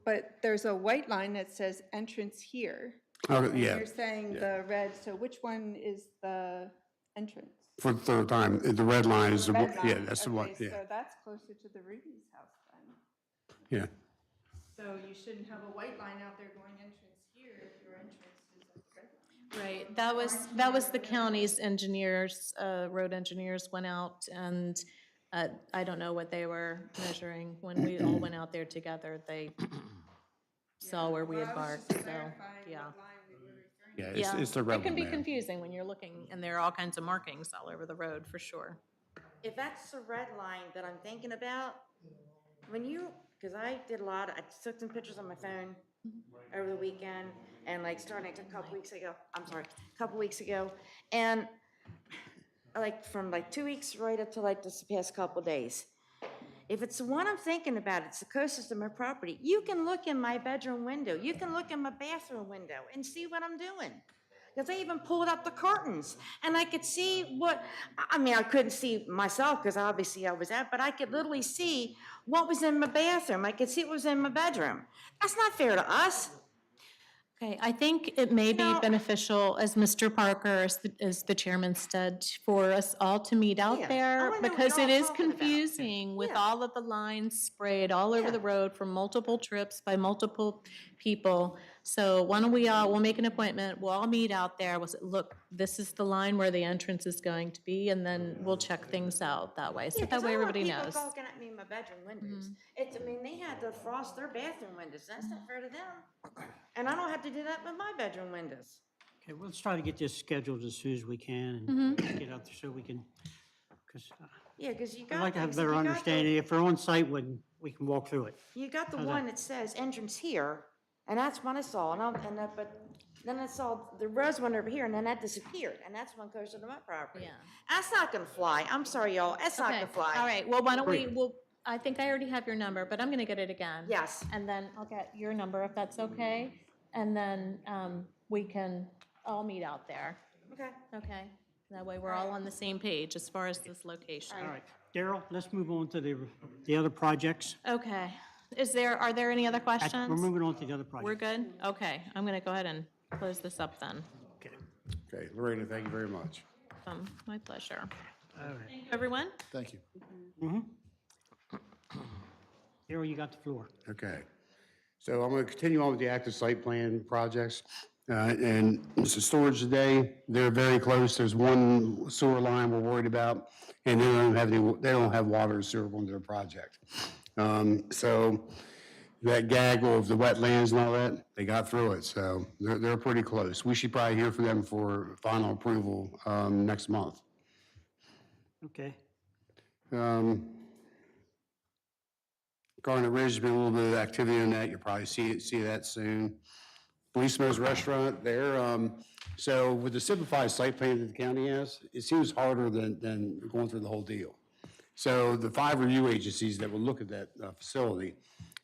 but there's a white line that says entrance here. Oh, And yeah. you're saying the red, so which one is the entrance? For the third time, the red line is the one, Red line. yeah, that's the one, Okay, yeah, so that's closer to the Ruby's house then. yeah. So you shouldn't have a white line out there going entrance here if your entrance is at the red line. Right, that was the county's engineers, road engineers went out and, I don't know what they were measuring. When we all went out there together, they saw where we had marked, so, yeah. What line we were referring to. Yeah, it's the red It can one, be ma'am. confusing when you're looking, and there are all kinds of markings all over the road, for sure. If that's the red line that I'm thinking about, because I took some pictures on my phone over the weekend, and like starting a couple weeks ago, and like from like 2 weeks right up to like this past couple days. If it's the one I'm thinking about, it's the closest to my property, you can look in my bedroom window, you can look in my bathroom window and see what I'm doing. Because I even pulled up the curtains, and I could see I couldn't see myself, because obviously I was out, but I could literally see what was in my bathroom, I could see what was in my bedroom. That's not fair to us. Okay, I think it may be No. beneficial, as Mr. Parker, as the chairman said, for us all to meet Yeah, out I there, wanna know what because you're it all is talking about. confusing with Yeah. all of the lines sprayed all over Yeah. the road from multiple trips by multiple people. So why don't we'll make an appointment, we'll all meet out there, we'll say, look, this is the line where the entrance is going to be, and then we'll check things out that way, so Yeah, that 'cause way I don't want everybody knows. people gawking at me in my bedroom windows. They had to frost their bathroom windows, that's not fair to them. And I don't have to do that with my bedroom windows. Okay, let's try to get this scheduled as soon as we can and get out there so we can, because Yeah, because you I'd got. like to have a like I said, better you got the- understanding. If they're on site, we can walk through it. You got the How's one that? that says entrance here, and that's one I saw, but then I saw the rose one over here, and then that disappeared, and that's one closer to my property. Yeah. That's not gonna fly, I'm sorry, y'all, that's not Okay, gonna fly. all right, well, why don't I think I already have your number, but I'm gonna get it again. Yes. And then I'll get your number if that's okay, and then, we can all meet out there, Okay. okay? That way we're all on the same page as far as this location. All right, Daryl, let's move on to the other projects. Okay, Are there any other We're questions? moving on to the other We're project. good? Okay, I'm going to go ahead and close this up then. Okay. Okay, Lorena, thank you very much. My pleasure. All right. Thank you, everyone. Thank you. Darryl, you got the floor. Okay. So I'm going to continue on with the active site plan projects. And it's the storage today, they're very close. There's one sewer line we're worried about, and they don't have water and sewer going to their project. So that gaggle of the wetlands and all that, they got through it, so they're pretty close. We should probably hear from them for final approval next month. Okay. Garnet Ridge, has been a little bit of activity on that. You'll probably see that soon. Policeman's Restaurant, so with the simplified site plan that the county has, it seems harder than going through the whole deal. So the 5 review agencies that will look at that facility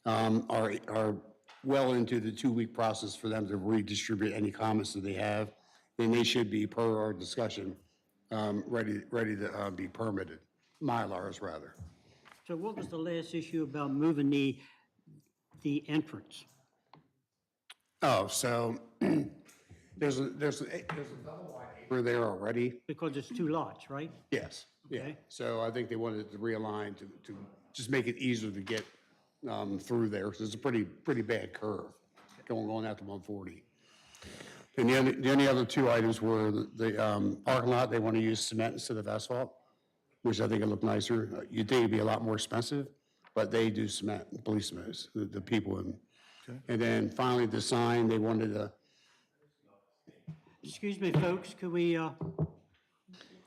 are well into the 2-week process for them to redistribute any comments that they have. Then they should be, per our discussion, ready to be permitted, Mylars rather. So what was the last issue about moving the entrance? Oh, so there's a double wide apron there already. Because it's 2 lots, right? Yes, yeah. Okay. So I think they wanted to realign to just make it easier to get through there, because it's a pretty bad curve going out to 140. And the only other 2 items were the parking lot, they want to use cement instead of asphalt, which I think would look nicer. You'd think it'd be a lot more expensive, but they do cement, the policemen, the people in. And then finally, the sign, they wanted to, Excuse me, folks, could we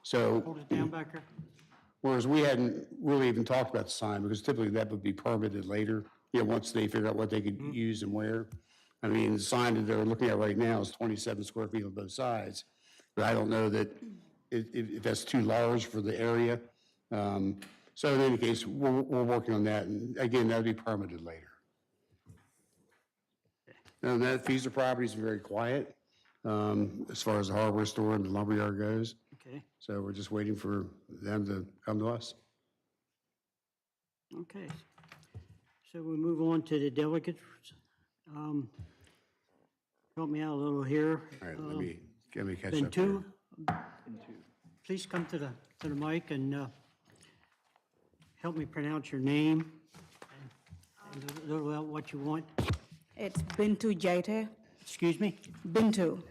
so, hold it down back there? whereas we hadn't really even talked about the sign, because typically that would be permitted later, once they figure out what they could use and where. I mean, the sign that they're looking at right now is 27 square feet on both sides, but I don't know that if that's too large for the area. So in any case, we're working on that, and again, that'll be permitted later. And that Feeser property is very quiet, as far as the hardware store and the lumberyard goes. Okay, So we're just waiting for them to come to us. okay. So we move on to the delegates. Help me out a little here. All right, let me catch up. Bintu, please come to the mic and help me pronounce your name and a little about what you want. It's Bintu Jaite. Excuse me? Bintu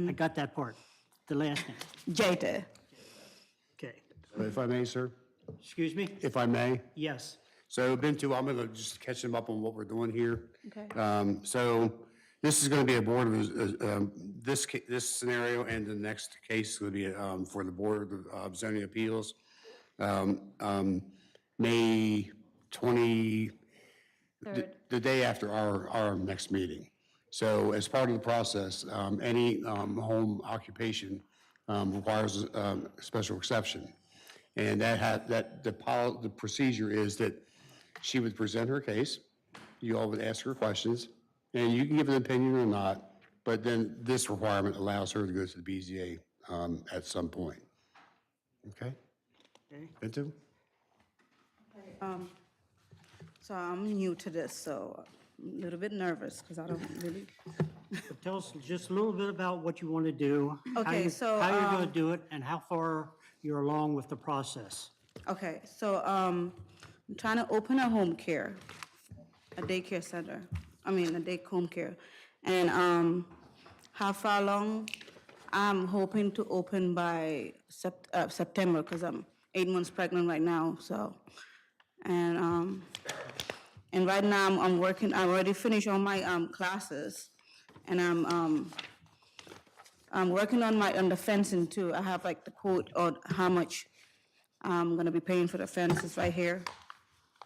I got that part, the last name. Jaite. Okay. If I may, sir, Excuse me? if I may. Yes. So Bintu, I'm going to just catch them up on what we're doing here. Okay. So this is going to be a board of, this scenario and the next case is going to be for the Board of Zoning Appeals. May 20, the day after our next meeting. So as part of the process, any home occupation requires a special exception. And the procedure is that she would present her case, you all would ask her questions, and you can give an opinion or not, but then this requirement allows her to go to the BZA at some point. Okay? Okay. Bintu? So I'm new to this, so I'm a little bit nervous because I don't really. Tell us just a little bit about what you want to do. Okay, so, How you're going to do it and how far you're along with the process. Okay, so I'm trying to open a home care, a daycare center. A day home care. And how far along? I'm hoping to open by September because I'm 8 months pregnant right now. So, and right now I'm working. I already finished all my classes, and I'm working on the fencing too. I have like the quote on how much I'm gonna be paying for the fences right here.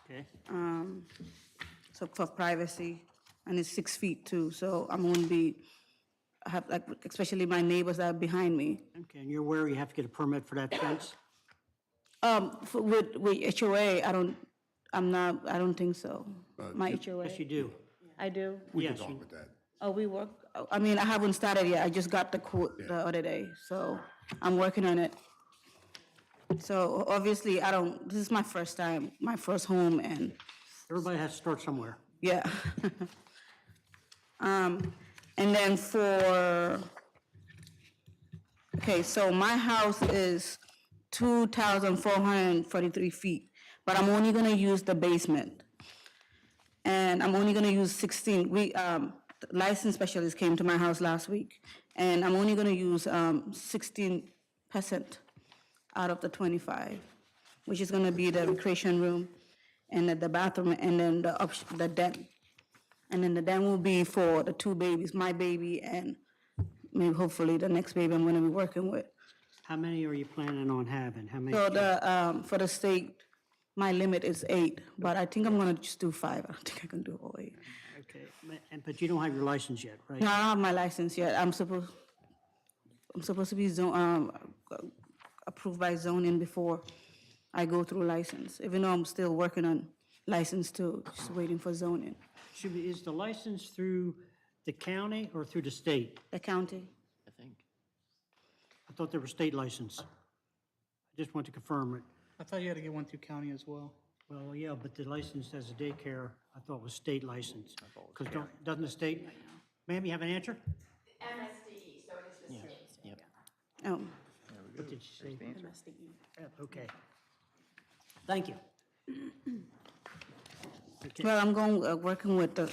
Okay? So for privacy, and it's 6 feet too, so I'm gonna be, I have like, especially my neighbors that are behind me. Okay, and you're aware you have to get a permit for that fence? With HOA, I don't think so. My HOA. Yes, you do. I do? We can Yes, talk you- with that. Oh, we work, I haven't started yet, I just got the quote the other day, so I'm working on it. So obviously, this is my first time, my first home, and Everybody has to start somewhere. Yeah. And then okay, so my house is 2,443 feet, but I'm only gonna use the basement. And I'm only gonna use 16, the license specialist came to my house last week, and I'm only gonna use 16% out of the 25, which is gonna be the recreation room and the bathroom, and then the den. And then the den will be for the two babies, my baby and maybe hopefully the next baby I'm gonna be working with. How many are you planning on having? How many? So for the state, my limit is 8, but I think I'm gonna just do 5. I don't think I can do all 8. Okay, but you don't have your license yet, right? No, I don't have my license yet. I'm supposed to be approved by zoning before I go through license, even though I'm still working on license too, just waiting for zoning. Is the license through the county or through the state? The county, I think. I thought they were state license. I just want to confirm it. I thought you had to get one through county as well. Well, yeah, but the license as a daycare, I thought was state license. Because doesn't the state, ma'am, you have an answer? MSDE, so it is the state. Yep. oh, What did you say? MSDE. Okay. Thank you. Well, I'm going, working with the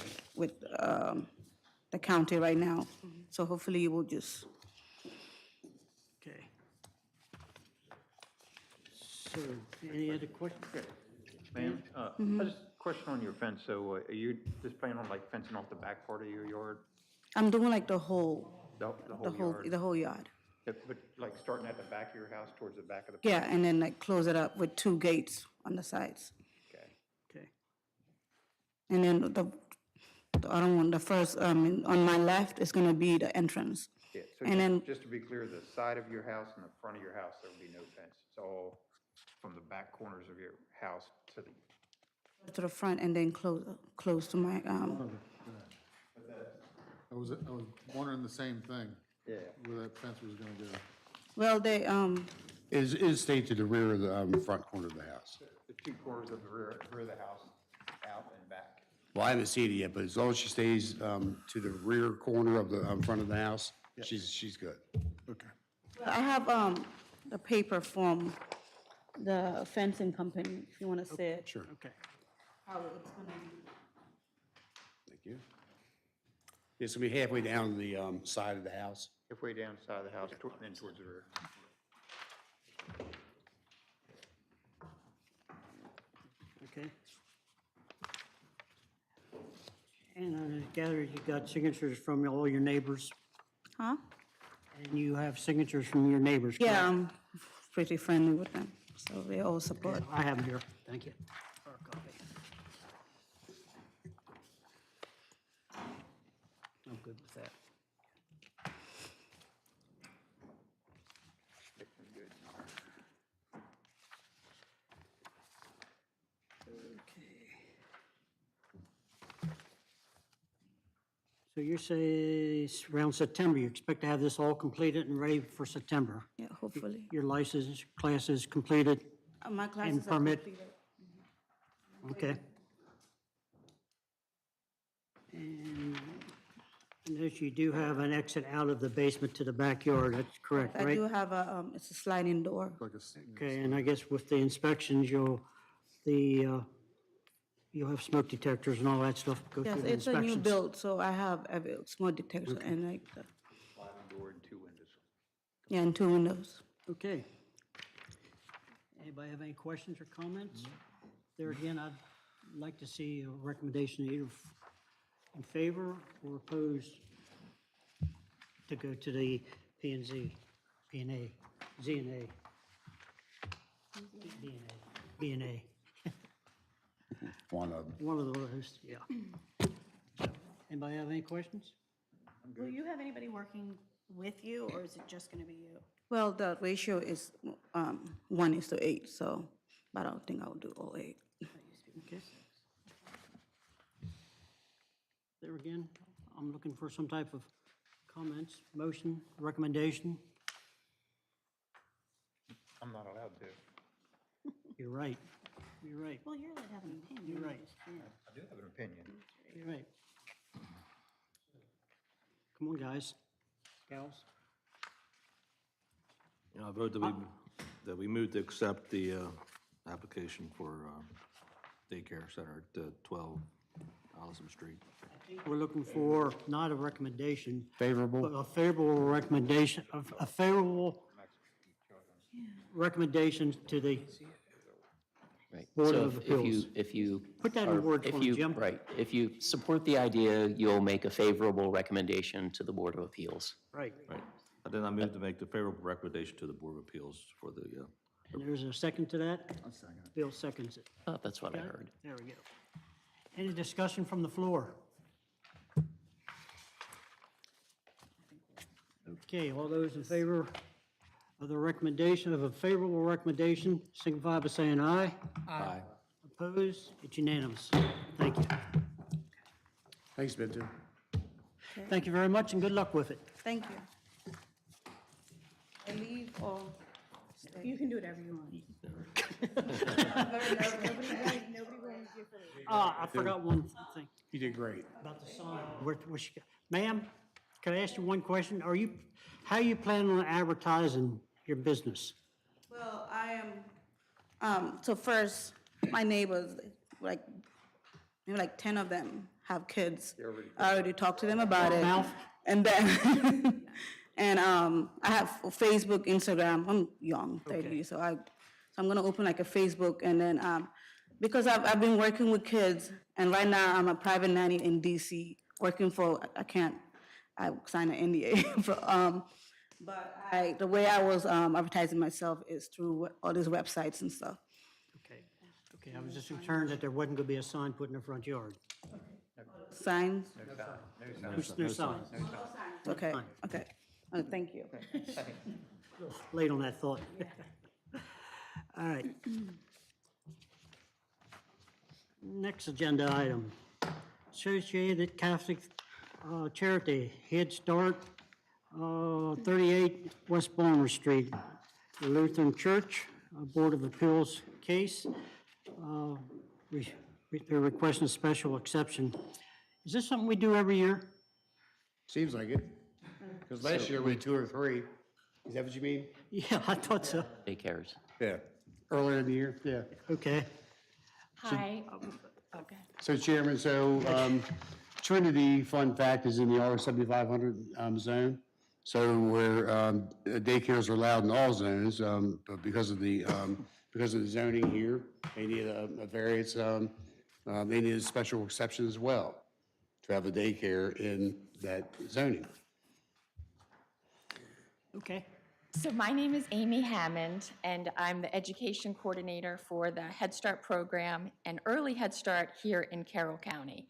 county right now, so hopefully it will just, Okay. So, any other questions? Ma'am, I just question on your fence, so are you just planning on like fencing off the back part of your yard? I'm doing like the whole Yard? the whole yard. Yeah, but like starting at the back of your house towards the back of the? Yeah, and then like close it up with 2 gates on the sides. Okay. Okay. And then the other one, the first, on my left is gonna be the entrance. Yeah, so And then- just to be clear, the side of your house and the front of your house, there will be no fence. It's all from the back corners of your house to the, To the front and then close to my, I was wondering the same thing, yeah. where that fence was gonna go. well, they, Is stayed to the rear of the front corner of the house. The 2 corners of the rear of the house, out and back. Well, I haven't seen it yet, but as long as she stays to the rear corner of the front of the house, she's good. Okay. I have, the paper from the fencing company, if you wanna see it. Sure. Okay. How it's gonna be. Thank you. It's gonna be halfway down the side of the house. Halfway down the side of the house, then towards the rear. Okay. And I gather you got signatures from all your neighbors, Huh? and you have signatures from your neighbors, correct? Yeah, I'm pretty friendly with them, so they all support. I have them here. Thank you. Hard copy. I'm good with that. So you say around September, you expect to have this all completed and ready for September? Yeah, hopefully. Your license classes completed? My classes are permit? completed. Okay. And I notice you do have an exit out of the basement to the backyard, that's correct, I right? do have a, it's a sliding door. Like Okay, and I guess with the inspections, you'll have smoke detectors and all that stuff go Yes, through the it's a inspections. new build, so I have every smoke detector and like, Sliding door and 2 windows. yeah, and 2 windows. Okay. Anybody have any questions or comments? There again, I'd like to see a recommendation either in favor or opposed to go to the P and Z, P and A, Z and A. B and A. One of them. One of those, yeah. Anybody have any questions? Will you have anybody working with you, or is it just gonna be you? Well, the ratio is 1:8, so, but I don't think I'll do all 8. Okay. There again, I'm looking for some type of comments, motion, recommendation. I'm not allowed to. You're right. You're right. Well, you're allowed to have an opinion. You're right. I do have an opinion. You're right. Come on, guys, gals. You know, I vote that we move to accept the application for daycare center at 12 Allison Street. We're looking for not a recommendation, Favorable? but a favorable recommendation, a favorable recommendation to the Right. Board So of if you, Appeals. if you. Put that in are- words if for me, you- Jim. Right. If you support the idea, you'll make a favorable recommendation to the Board of Appeals. Right. Right. And then I move to make the favorable recommendation to the Board of Appeals for the, And there's a second to that? Bill seconds it. Oh, that's what I Got it? heard. There we go. Any discussion from the floor? Okay, all those in favor of the recommendation, of a favorable recommendation, signify by saying aye. Aye. Opposed? It's unanimous. Thank you. Thanks, Benton. Thank you very much, and good luck with it. Thank you. I leave or stay? You can do whatever you want. Nobody will you for leaving. I forgot one thing You did great. about the sign. Ma'am, can I ask you one question? How are you planning on advertising your business? Well, I am, so first, my neighbors, like, maybe like 10 of them have kids. I already talked to them about it. Mouth? And then, and I have Facebook, Instagram. I'm young, 30, so I'm gonna open like a Facebook, and then, because I've been working with kids, and right now I'm a private nanny in DC, working for, I signed an NDA for, but the way I was advertising myself is through all these websites and stuff. Okay, I was just concerned that there wasn't gonna be a sign put in the front yard. Signs? No sign. Okay, okay. Thank you. Late on that thought. All right. Next agenda item. Associated Catholic Charity Head Start, 38 West Balmer Street, the Lutheran Church, Board of Appeals case. They're requesting a special exception. Is this something we do every year? Seems like it. Because last year we had 2 or 3. Is that what you mean? Yeah, I thought so. Daycares. Yeah. Earlier in the year, yeah. Okay. Hi. Okay. So Chairman, Trinity, fun fact, is in the R 7500 zone. So where daycares are allowed in all zones, but because of the zoning here, they need a variance, they need a special exception as well to have a daycare in that zoning. Okay. So my name is Amy Hammond, and I'm the education coordinator for the Head Start program and Early Head Start here in Carroll County.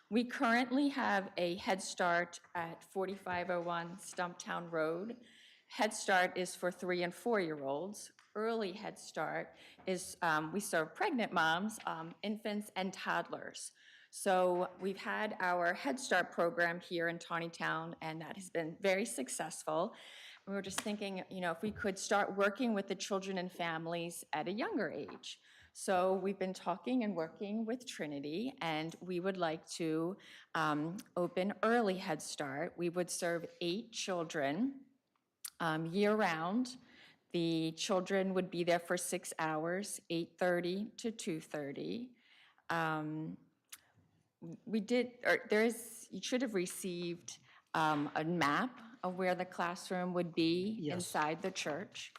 We currently have a Head Start at 4501 Stumptown Road. Head Start is for 3- and 4-year-olds. Early Head Start is, we serve pregnant moms, infants, and toddlers. So we've had our Head Start program here in Taneytown, and that has been very successful. We were just thinking, if we could start working with the children and families at a younger age. So we've been talking and working with Trinity, and we would like to open Early Head Start. We would serve 8 children year-round. The children would be there for 6 hours, 8:30 to 2:30. You should have received a map of where the classroom would be inside the church.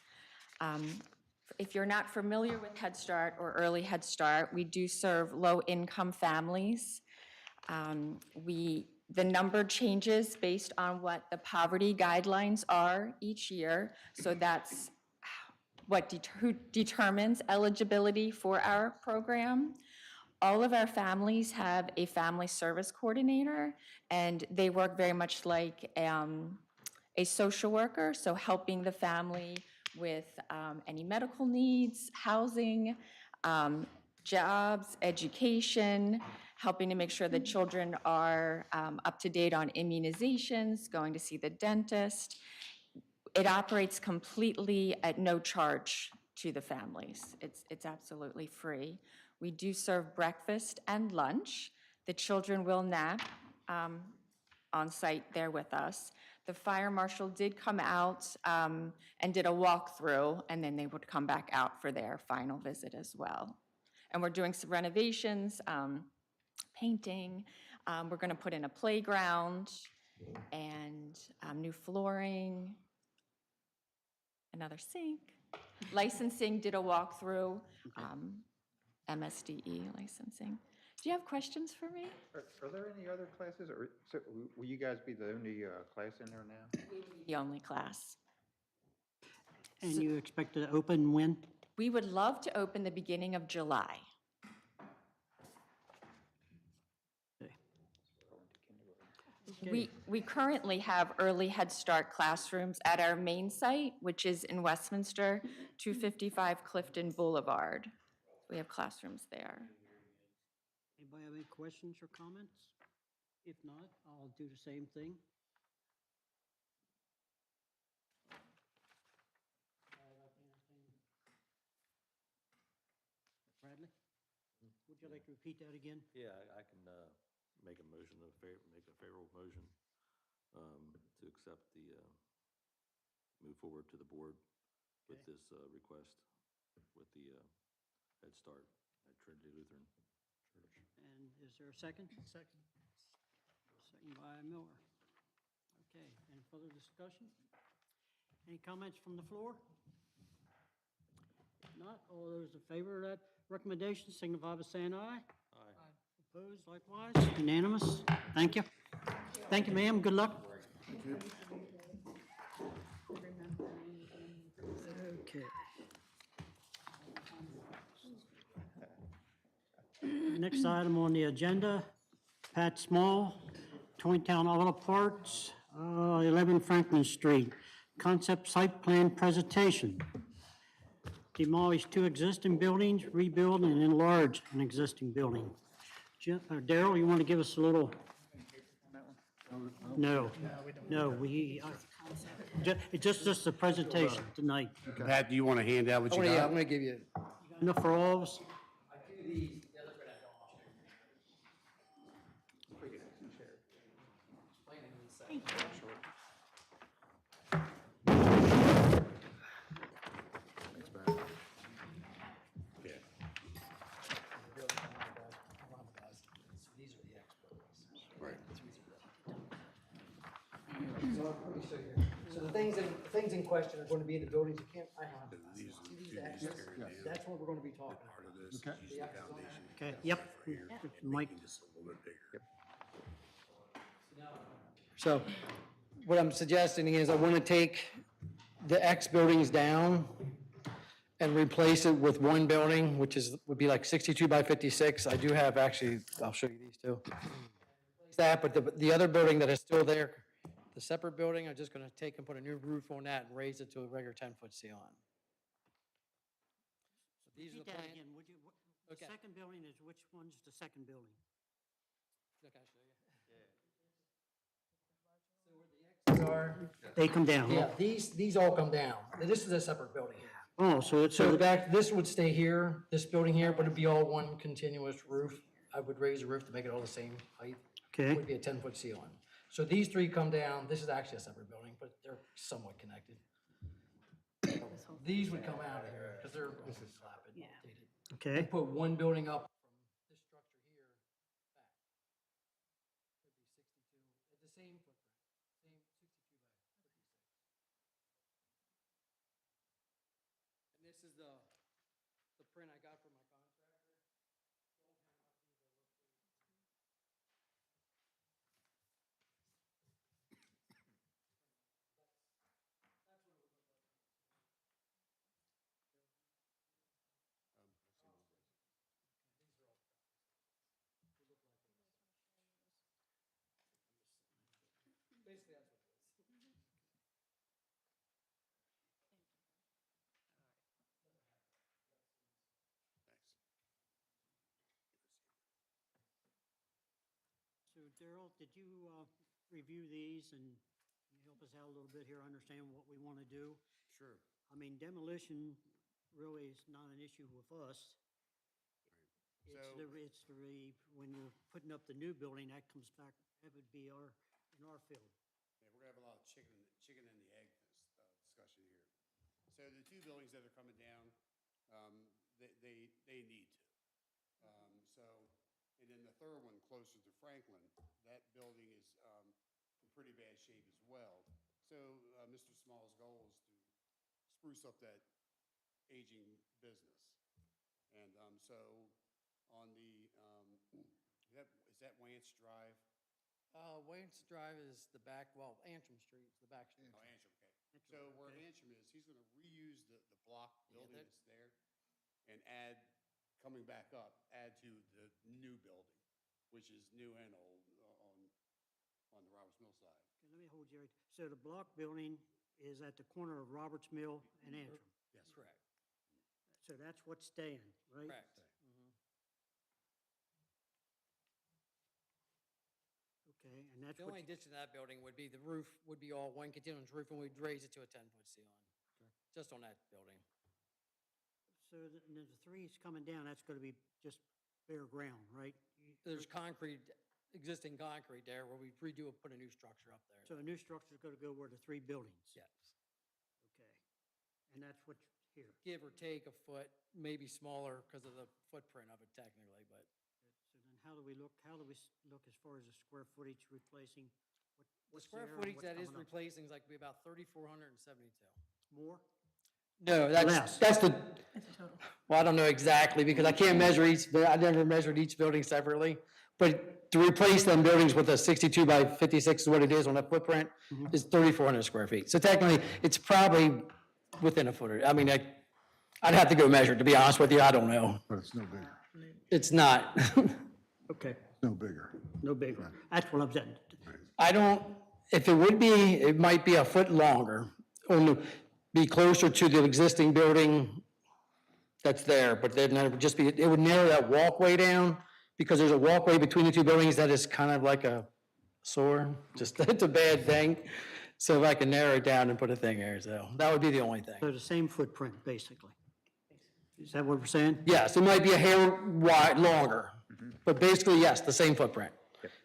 If you're not familiar with Head Start or Early Head Start, we do serve low-income families. The number changes based on what the poverty guidelines are each year, so that's who determines eligibility for our program. All of our families have a family service coordinator, and they work very much like a social worker, so helping the family with any medical needs, housing, jobs, education, helping to make sure the children are up to date on immunizations, going to see the dentist. It operates completely at no charge to the families. It's absolutely free. We do serve breakfast and lunch. The children will nap on site there with us. The fire marshal did come out and did a walkthrough, and then they would come back out for their final visit as well. And we're doing some renovations, painting. We're going to put in a playground and new flooring, another sink. Licensing, did a walkthrough, MSDE licensing. Do you have questions for me? Are there any other classes, or so will you guys be the only class in there now? The only class. And you expect to open when? We would love to open the beginning of July. We currently have early Head Start classrooms at our main site, which is in Westminster, 255 Clifton Boulevard. We have classrooms there. Anybody have any questions or comments? If not, I'll do the same thing. Bradley, would you like to repeat that again? Yeah, I can make a motion, make a favorable motion to accept the, move forward to the board with Okay. this request with the Head Start at Trinity Lutheran Church. And is there a second? Second. Second by Miller. Okay, any further discussion? Any comments from the floor? If not, all those in favor of that recommendation signify by saying aye. Aye. Opposed, likewise, unanimous. Thank you. Thank you, ma'am, good luck. Okay. Next item on the agenda, Pat Small, Taneytown Auto Parts, 11 Franklin Street. Concept site plan presentation. Demolish 2 existing buildings, rebuild and enlarge an existing building. Daryl, you want to give us a little? No, it's just a presentation tonight. Pat, do you want to hand out what you Yeah, I'm got? gonna give you. Enough for all of us? So the things in question are going to be the buildings, you can't, I have. See these axes? That's what we're gonna be talking about. Okay. Use the foundation. Okay, yep. Mike, Just a little bit bigger. So what I'm suggesting is I want to take the X buildings down and replace it with one building, which would be like 62 by 56. I do have, actually, I'll show you these two. That, but the other building that is still there, the separate building, I'm just going to take and put a new roof on that and raise it to a regular 10-foot ceiling. So these are repeat the that plans. again, would you? The Okay. second building is, which one's the second building? Look, I'll show you. So where the X's are, They come down, huh? yeah, these all come down. This is a separate building. Oh, so it's, So back, this would stay here, this building here, but it'd be all one continuous roof. I would raise the roof to make it all the same height. okay, It would be a 10-foot ceiling. So these 3 come down, this is actually a separate building, but they're somewhat connected. These would come out of here, because they're dilapidated. Yeah. okay. Put one building up from this structure here back. Could be 62, it's the same footprint, same 62 by 56. And this is the print I got from my contractor. Don't have enough for me to locate. That's what it would look like. These are all the copies. Would look like this. Basically, that's what it is. So Daryl, did you review these and help us out a little bit here, understand what we want to do? Sure. I mean, demolition really is not an issue with us. When you're putting up the new building, that comes back, that would be in our field. Yeah, we're gonna have a lot of chicken and the egg discussion here. So the two buildings that are coming down, they need to. And then the third one closer to Franklin, that building is in pretty bad shape as well. So Mr. Small's goal is to spruce up that aging business. And so on the, is that Wance Drive? Wayne's Drive is the back, well, Antrim Street is the back street. Oh, Antrim, okay. So where Antrim is, he's gonna reuse the block building that's there and add, coming back up, add to the new building, which is new and old on the Roberts Mill side. Okay, let me hold you right. So the block building is at the corner of Roberts Mill and Antrim. Yes. Correct. So that's what's staying, right? Correct. Okay, and that's The what, only addition to that building would be the roof would be all one continuous roof, and we'd raise it to a 10-foot ceiling, just on that building. so the three's coming down, that's gonna be just bare ground, right? There's concrete, existing concrete there where we redo it, put a new structure up there. So a new structure's gonna go where the three buildings? Yes. Okay, and that's what's here. Give or take a foot, maybe smaller because of the footprint of it technically, but So then how do we look as far as the square footage replacing? the what's square there and footage what's that is coming up? replacing is like be about 3,472. More? No, Less. that's the, well, I don't know exactly because I can't measure each, I never measured each building separately. But to replace them buildings with a 62 by 56 is what it is on that footprint, is 3,400 square feet. So technically, it's probably within a foot. I mean, I'd have to go measure it, to be honest with you, I don't know. But it's no bigger. It's not. Okay, No bigger. no bigger. That's what I'm saying. I don't, if it would be, it might be a foot longer, or be closer to the existing building that's there, but then it would just be, it would narrow that walkway down, because there's a walkway between the two buildings that is kind of like a sore, just, it's a bad thing. So if I can narrow it down and put a thing there, so that would be the only thing. So the same footprint, basically. Is that what we're saying? Yes, it might be a hair wide, longer, but basically, yes, the same footprint.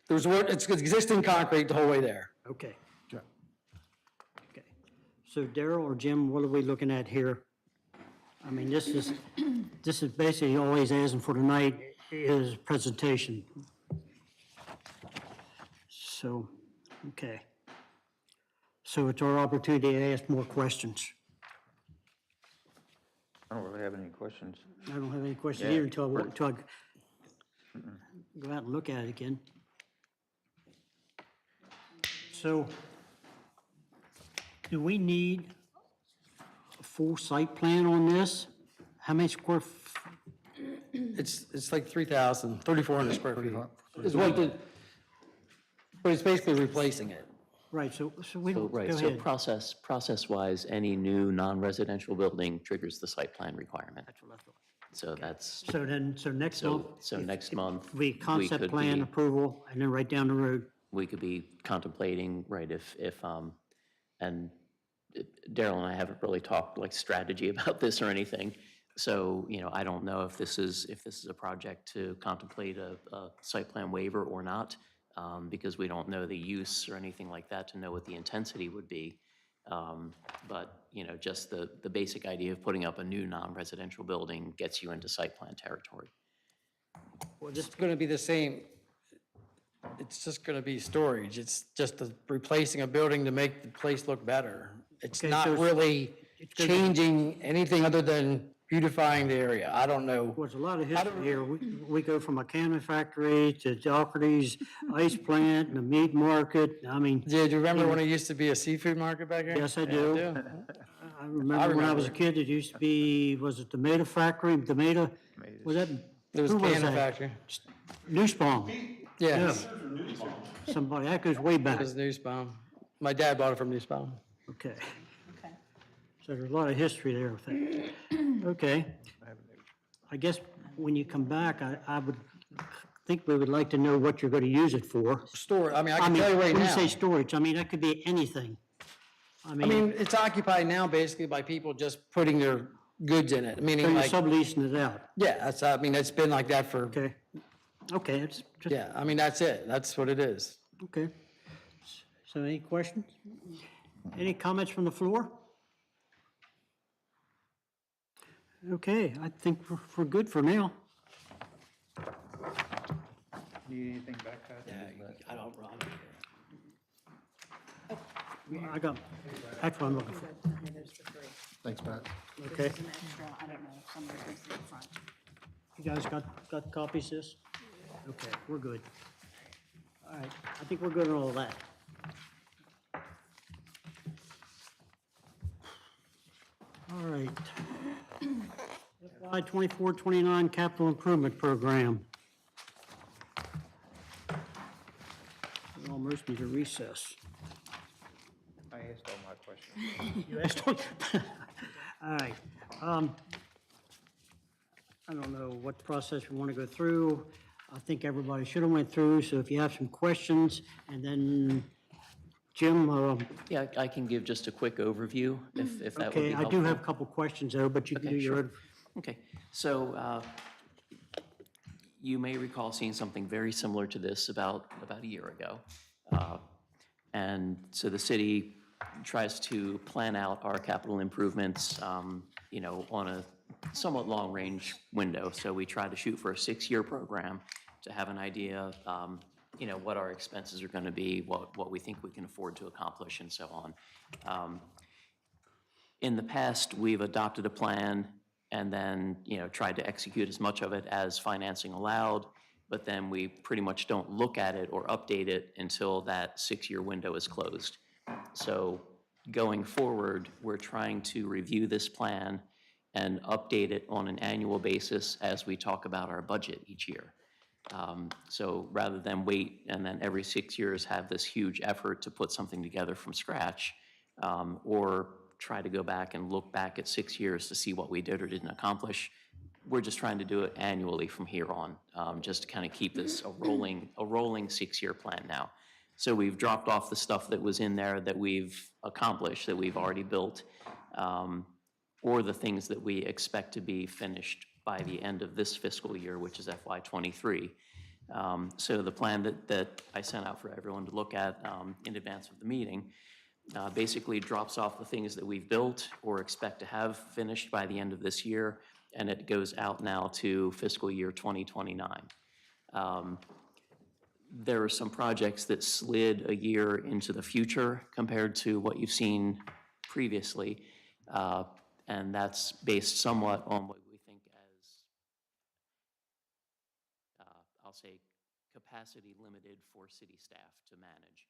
It's existing concrete the whole way there. Okay. Okay. Okay. So Daryl or Jim, what are we looking at here? I mean, this is basically all he's asking for tonight is presentation. So, okay. So it's our opportunity to ask more questions. I don't really have any questions. I don't have any questions Yeah. here until I go out and look at it again. So, do we need a full site plan on this? How many It's like 3,400 square feet. Is what but it's basically replacing it. right, so we So, don't, go right, so ahead. process-wise, any new non-residential building triggers the site plan requirement. That's what I thought. So that's, So next month. so next month. We concept could plan be- approval and then right down the road. We could be contemplating, right, and Daryl and I haven't really talked like strategy about this or anything. So, I don't know if this is a project to contemplate a site plan waiver or not, because we don't know the use or anything like that to know what the intensity would be. But, just the basic idea of putting up a new non-residential building gets you into site plan territory. Well, It's going to be the same. It's just going to be storage. It's just replacing a building to make the place look better. It's Okay, not so really it's gonna be- changing anything other than beautifying the area. I don't know. There's a lot of history here. We go from a cannon factory to Doherty's ice plant and the meat market. I mean, Do you remember when it used to be a seafood market back here? yes, I Yeah, do. I remember when I was a kid, it used to be, was it tomato factory, tomato? Was that? There was who cannon that? factory. Newspawn. Yes, Somebody, that goes way it back. was Newspawn. My dad bought it from Newspawn. Okay. Okay. So there's a lot of history there with that. Okay. I guess when you come back, I would think we would like to know what you're going to use it for. Store, I mean, I can tell you right When you say now. storage, I mean, that could be anything. I mean, it's occupied now basically by people just putting their goods in it, So meaning you're like, subleasing it out? yeah, that's, I mean, it's been like that for, Okay. Okay, it's just, yeah, I mean, that's it. That's what it is. okay. So any questions? Any comments from the floor? Okay, I think we're good for now. Need anything back, Pat? I don't, I got, that's what I'm looking for. Okay, there's the three. Thanks, Pat. Okay, This is an extra, I don't know, if somebody puts it in front. you guys got copies of this? Okay, we're good. All right, I think we're good on all that. All right. FY 24-29 Capital Improvement Program. We almost need a recess. I asked all my questions. You asked, all right. I don't know what process we want to go through. I think everybody should have went through, so if you have some questions, and then Jim, Yeah, I can give just a quick overview if that would be okay, I helpful. do have a couple questions though, but you can Okay, do your sure. own. Okay, so you may recall seeing something very similar to this about a year ago. And so the city tries to plan out our capital improvements, you know, on a somewhat long-range window. So we try to shoot for a 6-year program to have an idea, you know, what our expenses are going to be, what we think we can afford to accomplish, and so on. In the past, we've adopted a plan and then, you know, tried to execute as much of it as financing allowed, but then we pretty much don't look at it or update it until that 6-year window is closed. So going forward, we're trying to review this plan and update it on an annual basis as we talk about our budget each year. So rather than wait and then every 6 years have this huge effort to put something together from scratch, or try to go back and look back at 6 years to see what we did or didn't accomplish, we're just trying to do it annually from here on, just to kind of keep this a rolling 6-year plan now. So we've dropped off the stuff that was in there that we've accomplished, that we've already built, or the things that we expect to be finished by the end of this fiscal year, which is FY '23. So the plan that I sent out for everyone to look at in advance of the meeting basically drops off the things that we've built or expect to have finished by the end of this year, and it goes out now to fiscal year 2029. There are some projects that slid a year into the future compared to what you've seen previously, and that's based somewhat on what we think as, I'll say, capacity limited for city staff to manage.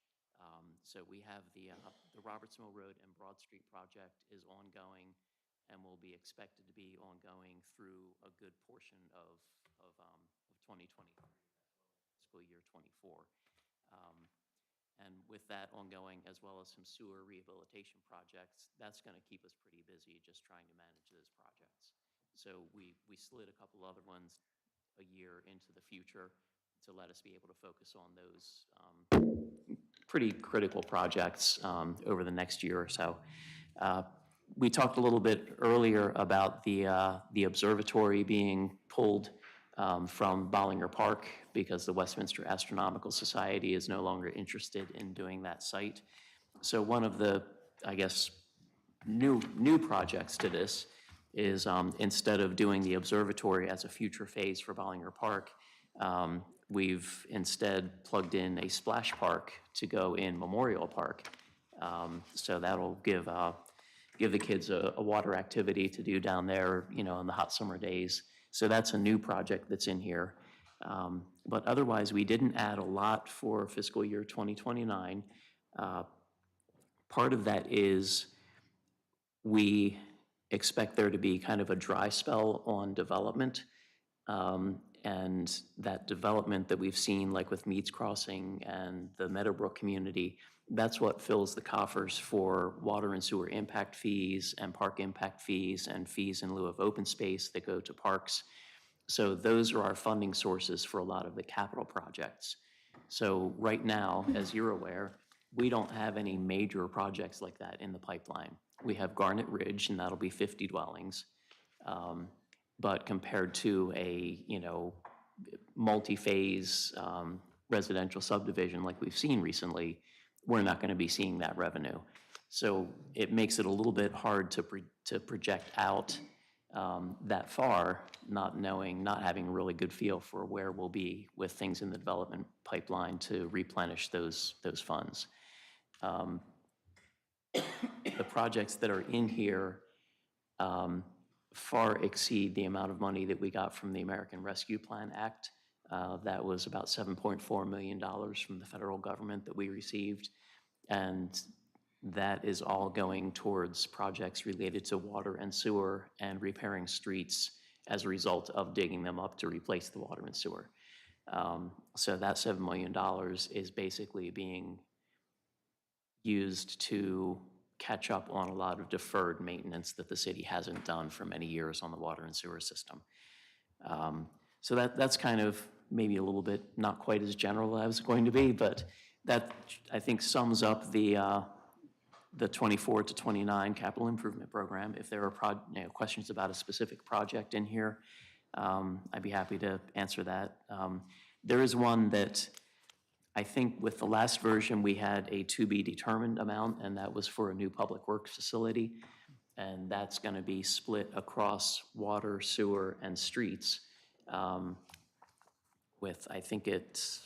So we have the Roberts Mill Road and Broad Street project is ongoing and will be expected to be ongoing through a good portion of 2023, fiscal year '24. And with that ongoing, as well as some sewer rehabilitation projects, that's going to keep us pretty busy just trying to manage those projects. So we slid a couple other ones a year into the future to let us be able to focus on those pretty critical projects over the next year or so. We talked a little bit earlier about the observatory being pulled from Bollinger Park because the Westminster Astronomical Society is no longer interested in doing that site. So one of the, I guess, new projects to this is instead of doing the observatory as a future phase for Bollinger Park, we've instead plugged in a splash park to go in Memorial Park. So that'll give the kids a water activity to do down there, you know, in the hot summer days. So that's a new project that's in here. But otherwise, we didn't add a lot for fiscal year 2029. Part of that is we expect there to be kind of a dry spell on development. And that development that we've seen, like with Meads Crossing and the Meadowbrook community, that's what fills the coffers for water and sewer impact fees and park impact fees and fees in lieu of open space that go to parks. So those are our funding sources for a lot of the capital projects. So right now, as you're aware, we don't have any major projects like that in the pipeline. We have Garnet Ridge, and that'll be 50 dwellings. But compared to a, multi-phase residential subdivision like we've seen recently, we're not going to be seeing that revenue. So it makes it a little bit hard to project out that far, not having a really good feel for where we'll be with things in the development pipeline to replenish those funds. The projects that are in here far exceed the amount of money that we got from the American Rescue Plan Act. That was about $7.4 million from the federal government that we received. And that is all going towards projects related to water and sewer and repairing streets as a result of digging them up to replace the water and sewer. So that $7 million is basically being used to catch up on a lot of deferred maintenance that the city hasn't done for many years on the water and sewer system. So that's kind of maybe a little bit not quite as general as I was going to be, but that, I think, sums up the 24 to 29 capital improvement program. If there are questions about a specific project in here, I'd be happy to answer that. There is one that I think with the last version, we had a to be determined amount, and that was for a new public works facility. And that's going to be split across water, sewer, and streets with, I think it's,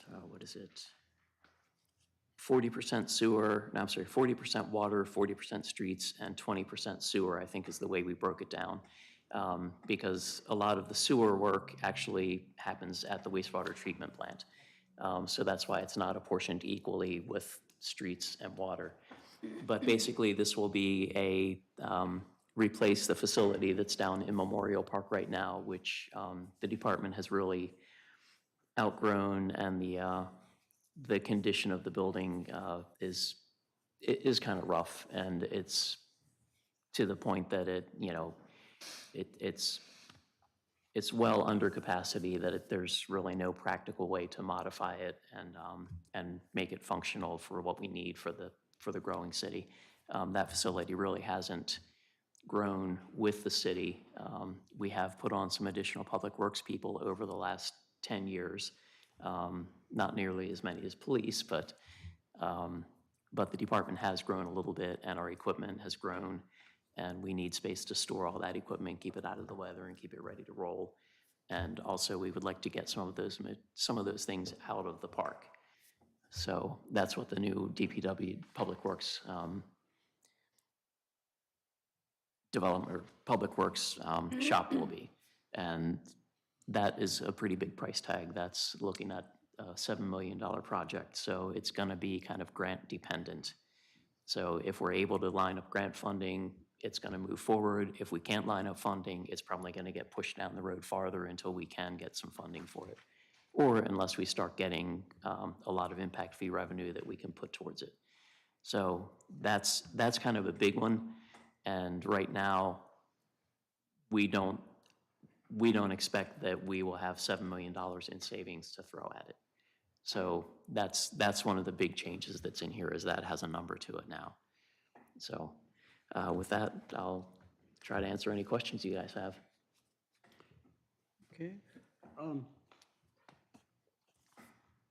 40% sewer, no, I'm sorry, 40% water, 40% streets, and 20% sewer, I think is the way we broke it down. Because a lot of the sewer work actually happens at the wastewater treatment plant. So that's why it's not apportioned equally with streets and water. But basically, this will be replace the facility that's down in Memorial Park right now, which the department has really outgrown, and the condition of the building is kind of rough, and it's to the point that it's well under capacity, that there's really no practical way to modify it and make it functional for what we need for the growing city. That facility really hasn't grown with the city. We have put on some additional public works people over the last 10 years, not nearly as many as police, but the department has grown a little bit, and our equipment has grown, and we need space to store all that equipment, keep it out of the weather, and keep it ready to roll. And also, we would like to get some of those things out of the park. So that's what the new DPW Public Works development, or Public Works shop will be. And that is a pretty big price tag. That's looking at a $7 million project. So it's going to be kind of grant dependent. So if we're able to line up grant funding, it's going to move forward. If we can't line up funding, it's probably going to get pushed down the road farther until we can get some funding for it, or unless we start getting a lot of impact fee revenue that we can put towards it. So that's kind of a big one. And right now, we don't expect that we will have $7 million in savings to throw at it. So that's one of the big changes that's in here, is that has a number to it now. So with that, I'll try to answer any questions you guys have. Okay.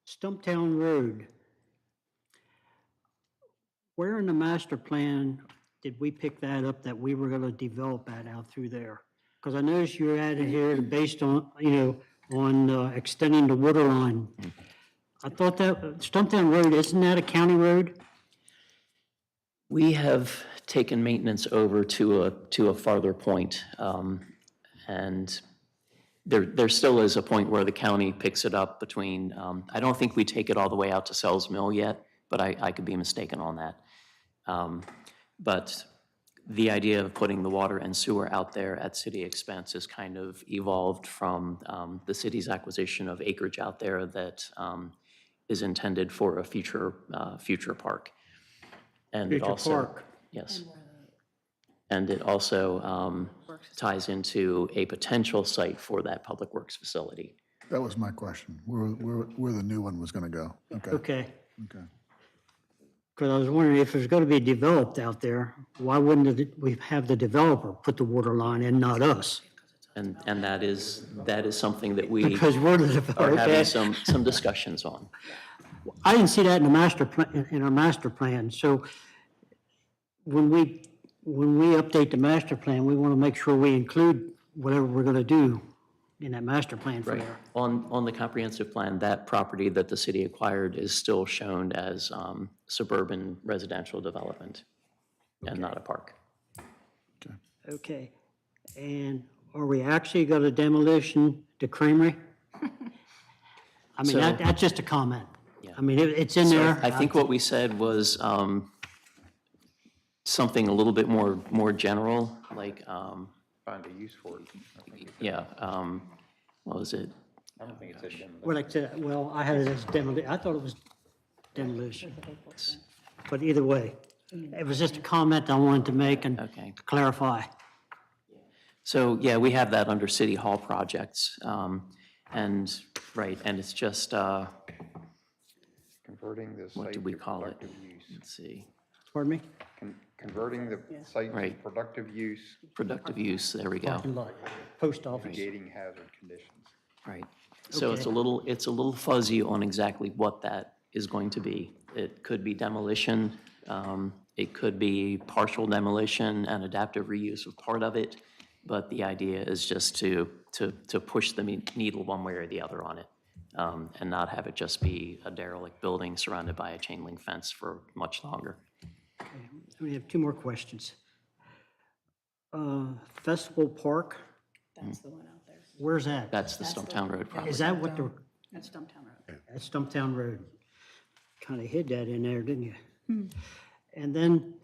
Stumptown Road. Where in the master plan did we pick that up, that we were going to develop that out through there? Because I noticed you added here based on, on extending the water line. I thought that Stumptown Road, isn't that a county road? We have taken maintenance over to a farther point, and there still is a point where the county picks it up between, I don't think we take it all the way out to Sells Mill yet, but I could be mistaken on that. But the idea of putting the water and sewer out there at city expense is kind of evolved from the city's acquisition of acreage out there that is intended for a future park. And it Future also, park. yes. And it also ties into a potential site for that public works facility. That was my question, where the new one was going to go. Okay. Okay. Okay. Because I was wondering, if it's going to be developed out there, why wouldn't we have the developer put the water line in, not us? And that is something that we Because we're the are having okay. some discussions on. I didn't see that in the master plan, in our master plan, so when we update the master plan, we want to make sure we include whatever we're going to do in that master plan for Right. there. On the comprehensive plan, that property that the city acquired is still shown as suburban residential development and not a park. Okay, and are we actually going to demolition the creamery? I mean, So- that's just a comment. Yeah. I mean, it's in So there. I think what we said was something a little bit more general, like, Find a use for it. yeah, what was it? I don't think it said demolition. What I said, well, I had it as demolition, I thought it was demolition. But either way, it was just a comment I wanted to make and Okay. clarify. So, yeah, we have that under City Hall projects. And, right, and it's just, Converting the what site do we to call it? productive use. Let's see, Pardon me? Converting the site to Right. productive use, productive use, there we go. Parking lot, post office. mitigating hazard conditions. Right. So it's a little fuzzy on exactly what that is going to be. It could be demolition, it could be partial demolition and adaptive reuse of part of it, but the idea is just to push the needle one way or the other on it, and not have it just be a derelict building surrounded by a chain link fence for much longer. We have two more questions. Festival Park, That's the one out there. where's that? That's the Stumptown Road property. Is that what the, That's Stumptown Road. that's Stumptown Road? Kind of hid that in there, didn't you? And then,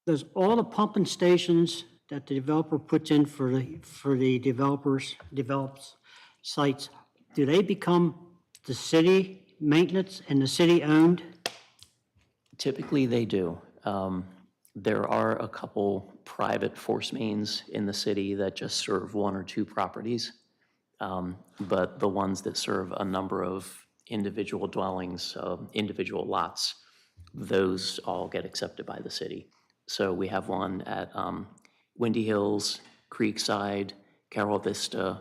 does all the pumping stations that the developer puts in for the develops sites, do they become the city maintenance and the city owned? Typically, they do. There are a couple private force mains in the city that just serve one or two properties. But the ones that serve a number of individual dwellings, individual lots, those all get accepted by the city. So we have one at Windy Hills, Creekside, Carol Vista,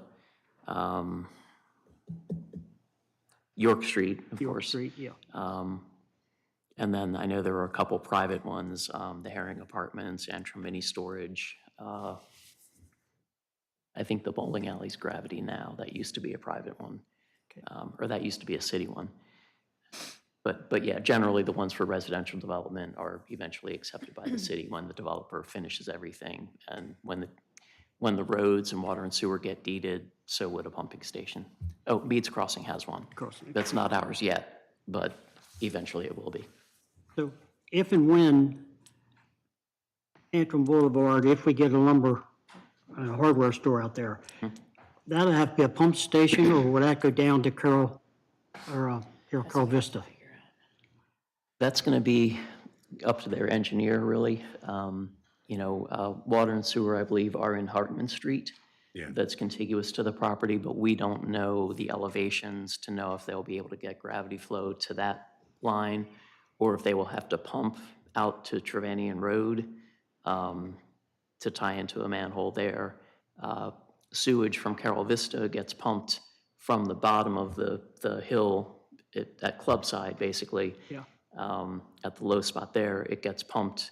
York Street, of York course. Street, yeah. And then I know there were a couple private ones, the Herring Apartments, Antrim Mini Storage. I think the bowling alley's Gravity now. That used to be a private one, or that used to be a city one. But yeah, generally the ones for residential development are eventually accepted by the city when the developer finishes everything. And when the roads and water and sewer get deeded, so would a pumping station. Oh, Meads Crossing has one. Crossing. That's not ours yet, but eventually it will be. So if and when Antrim Boulevard, if we get a lumber hardware store out there, that'll have to be a pump station, or will that go down to Carol Vista? That's going to be up to their engineer, really. Water and sewer, I believe, are in Hartman Street. Yeah. That's contiguous to the property, but we don't know the elevations to know if they'll be able to get gravity flow to that line, or if they will have to pump out to Trevanian Road to tie into a manhole there. Sewage from Carol Vista gets pumped from the bottom of the hill at Clubside, basically. Yeah. At the low spot there, it gets pumped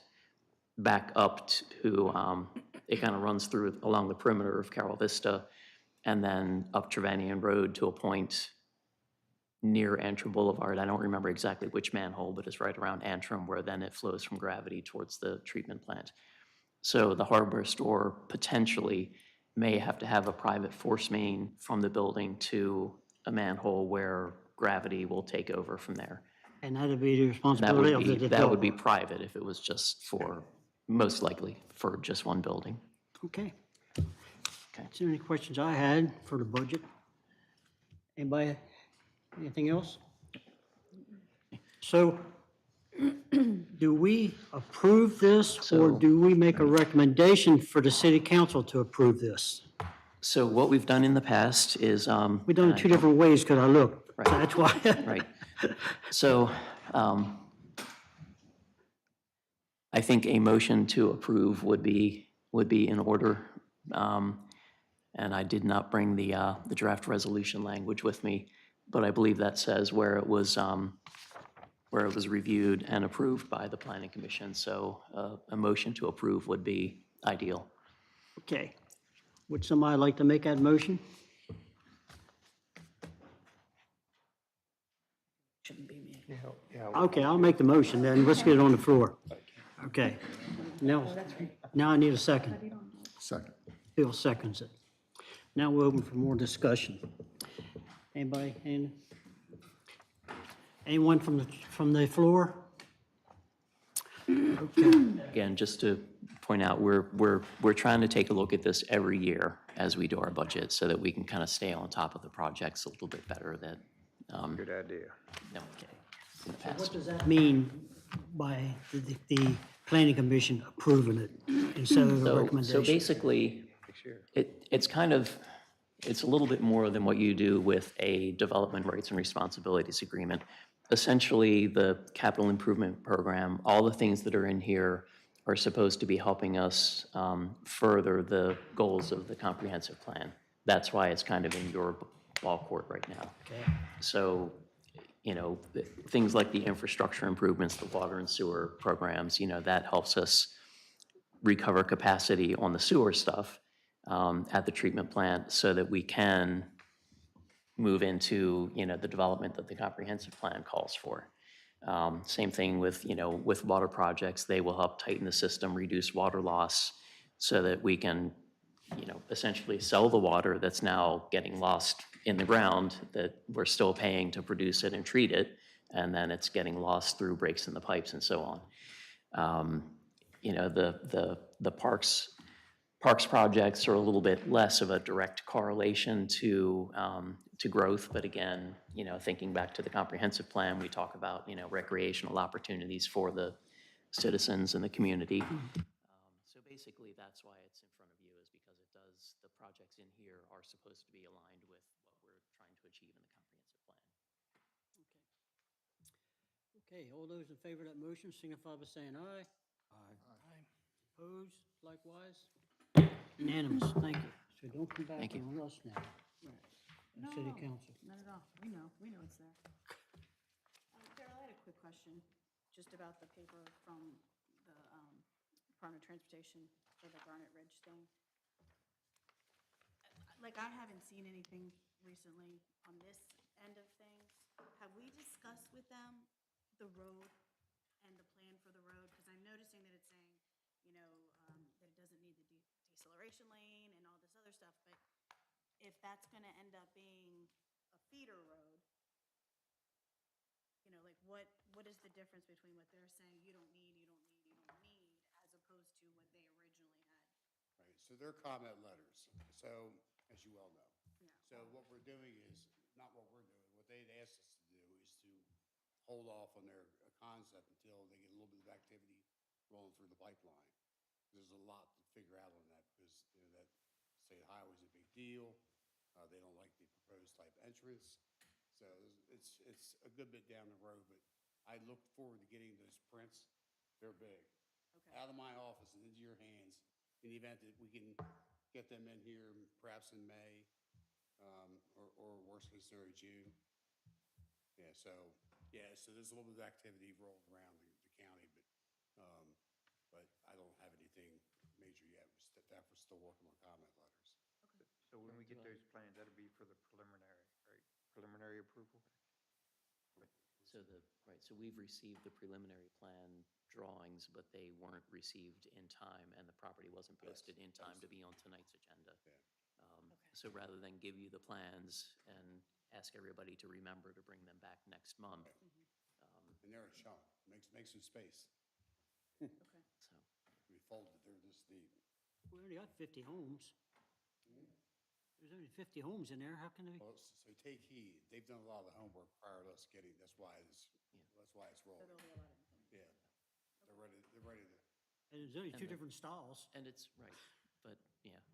back up to, it kind of runs through along the perimeter of Carol Vista and then up Trevanian Road to a point near Antrim Boulevard. I don't remember exactly which manhole, but it's right around Antrim, where then it flows from Gravity towards the treatment plant. So the hardware store potentially may have to have a private force main from the building to a manhole where Gravity will take over from there. And that'd be the That responsibility of the would developer. be private if it was just for, most likely, for just one building. Okay. That's the only questions I had for the budget. Anybody, anything else? So, do we approve this, or do we make a recommendation for the city council to approve this? So what we've done in the past is. We've done it two different ways, because I looked, Right. so that's why. Right. So I think a motion to approve would be in order. And I did not bring the draft resolution language with me, but I believe that says where it was reviewed and approved by the planning commission. So a motion to approve would be ideal. Okay. Would somebody like to make that motion? Shouldn't be me. Okay, I'll make the motion then. Let's get it on the floor. Okay. Now I need a second. Second. Bill seconds it. Now we're open for more discussion. Anybody? Anyone from the floor? Again, just to point out, we're trying to take a look at this every year as we do our budget so that we can kind of stay on top of the projects a little bit better than, Good idea. than in the What past. does that mean by the planning commission approving it instead of the So recommendation? basically, it's kind of, it's a little bit more than what you do with a development rights and responsibilities agreement. Essentially, the capital improvement program, all the things that are in here are supposed to be helping us further the goals of the comprehensive plan. That's why it's kind of in your ball court right now. Okay. So, you know, things like the infrastructure improvements, the water and sewer programs, you know, that helps us recover capacity on the sewer stuff at the treatment plant so that we can move into, you know, the development that the comprehensive plan calls for. Same thing with, you know, with water projects, they will help tighten the system, reduce water loss so that we can, you know, essentially sell the water that's now getting lost in the ground that we're still paying to produce it and treat it, and then it's getting lost through breaks in the pipes and so on. You know, the parks projects are a little bit less of a direct correlation to growth, but again, you know, thinking back to the comprehensive plan, we talk about, you know, recreational opportunities for the citizens and the community. So basically, that's why it's in front of you, is because it does, the projects in here are supposed to be aligned with what we're trying to achieve in the comprehensive plan. Okay, all those in favor of that motion signify by saying aye. Aye. Opposed, likewise? Unanimous, thank you. So don't come back Thank you. on us now, No, city council. not at all. We know it's there. Daryl, I had a quick question, just about the paper from the Department of Transportation for the Garnet Ridge thing. Like, I haven't seen anything recently on this end of things. Have we discussed with them the road and the plan for the road? Because I'm noticing that it's saying, you know, that it doesn't need the deceleration lane and all this other stuff, but if that's gonna end up being a feeder road, you know, like what is the difference between what they're saying you don't need, as opposed to what they originally had? Right, so they're comment letters, so, as you well know. Yeah. So what we're doing is, not what we're doing, what they'd asked us to do is to hold off on their concept until they get a little bit of activity rolling through the pipeline. There's a lot to figure out on that because, you know, that state highway's a big deal. They don't like the proposed type entrance. So it's a good bit down the road, but I look forward to getting those prints. They're big. Okay. Out of my office and into your hands in the event that we can get them in here perhaps in May, or worst case scenario, June. Yeah, so there's a little bit of activity rolling around the county, but I don't have anything major yet. We're still working on comment letters. So when we get those plans, that'll be for the preliminary, right? Preliminary approval? So we've received the preliminary plan drawings, but they weren't received in time, and the property wasn't posted in time to be on tonight's agenda. So rather than give you the plans and ask everybody to remember to bring them back next month. And they're a chunk, makes some space. Okay. So, We folded, they're this deep. We only got 50 homes. There's only 50 homes in there, how can they? Well, so take heed, they've done a lot of the homework prior to us getting, that's why it's So rolling. there'll be a lot of information. Yeah, they're ready to. And there's only And two the- different styles. and it's, right,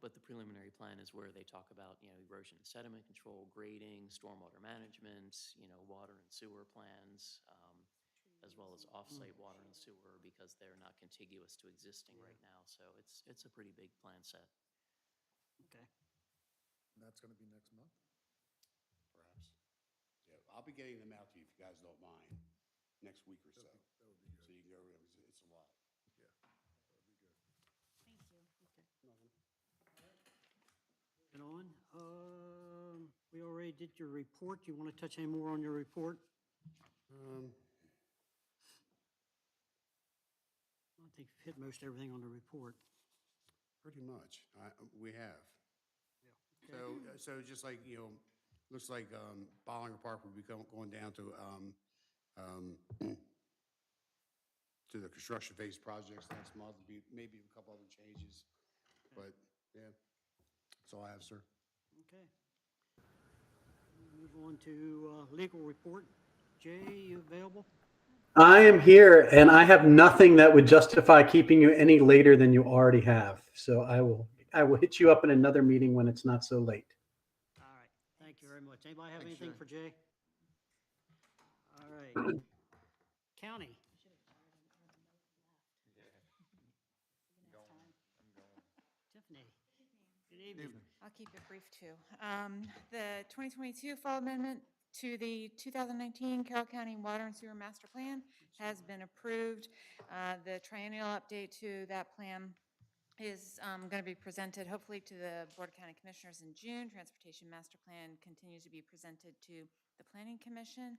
but the preliminary plan is where they talk about, you know, erosion and sediment control, grading, stormwater management, you know, water and sewer plans, as well as off-site water and sewer, because they're not contiguous to existing right now, so it's a pretty big plan set. Okay. That's going to be next month? Perhaps. Yeah, I'll be getting them out to you if you guys don't mind, next week or so. That would be good. So you can go over them, 'cause it's a lot. Yeah, that would be good. Thank you. Moving on, we already did your report. You want to touch any more on your report? I think you've hit most everything on the report. Pretty much, we have. So just like, looks like Bollinger Park will be going down to the construction phase projects next month, maybe a couple other changes. But, yeah, that's all I have, sir. Okay. Move on to legal report. Jay, you available? I am here, and I have nothing that would justify keeping you any later than you already have. So I will hit you up in another meeting when it's not so late. All right, thank you very much. Anybody have anything Jay. for Jay? All right. County. Tiffany, good evening. I'll keep it brief too. The 2022 Fall Amendment to the 2019 Carroll County Water and Sewer Master Plan has been approved. The triennial update to that plan is going to be presented hopefully to the Board of County Commissioners in June. Transportation Master Plan continues to be presented to the Planning Commission.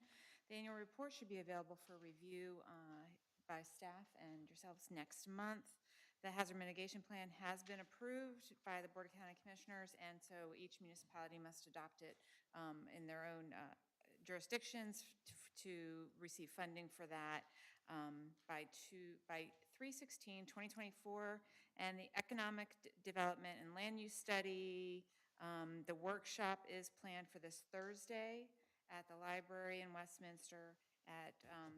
The annual report should be available for review by staff and yourselves next month. The hazard mitigation plan has been approved by the Board of County Commissioners, and so each municipality must adopt it in their own jurisdictions to receive funding for that by 3/16/2024. And the economic development and land use study, the workshop is planned for this Thursday at the library in Westminster at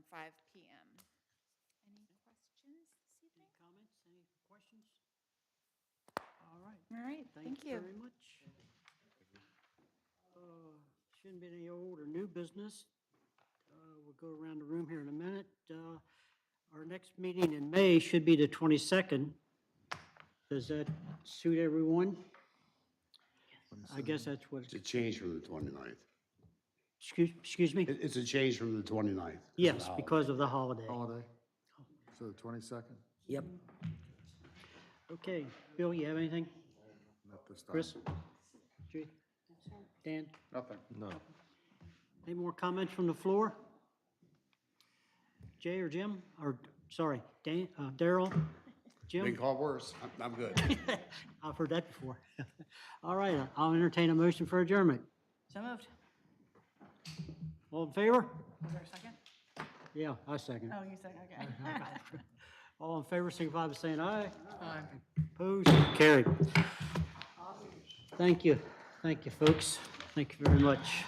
5 p.m. Any questions this evening? Any comments, any questions? All right. All right, thank you. Very much. Shouldn't be any old or new business. We'll go around the room here in a minute. Our next meeting in May should be the 22nd. Does that suit everyone? I guess that's what, It's a change from the 29th. excuse me? It's a change from the 29th. Yes, because of the holiday. Holiday? So the 22nd? Yep. Okay, Bill, you have anything? Not this time. Chris? Judy? Dan? Nothing. No. Any more comments from the floor? Jay or Jim? Or, sorry, Dan, Daryl? Been Jim? called worse. I'm good. I've heard that before. All right, I'll entertain a motion for adjournment. So moved. All in favor? Is there a second? Yeah, I second. Oh, you second, okay. All in favor, signify by saying aye. Aye. Opposed? Carried. Thank you. Thank you, folks. Thank you very much.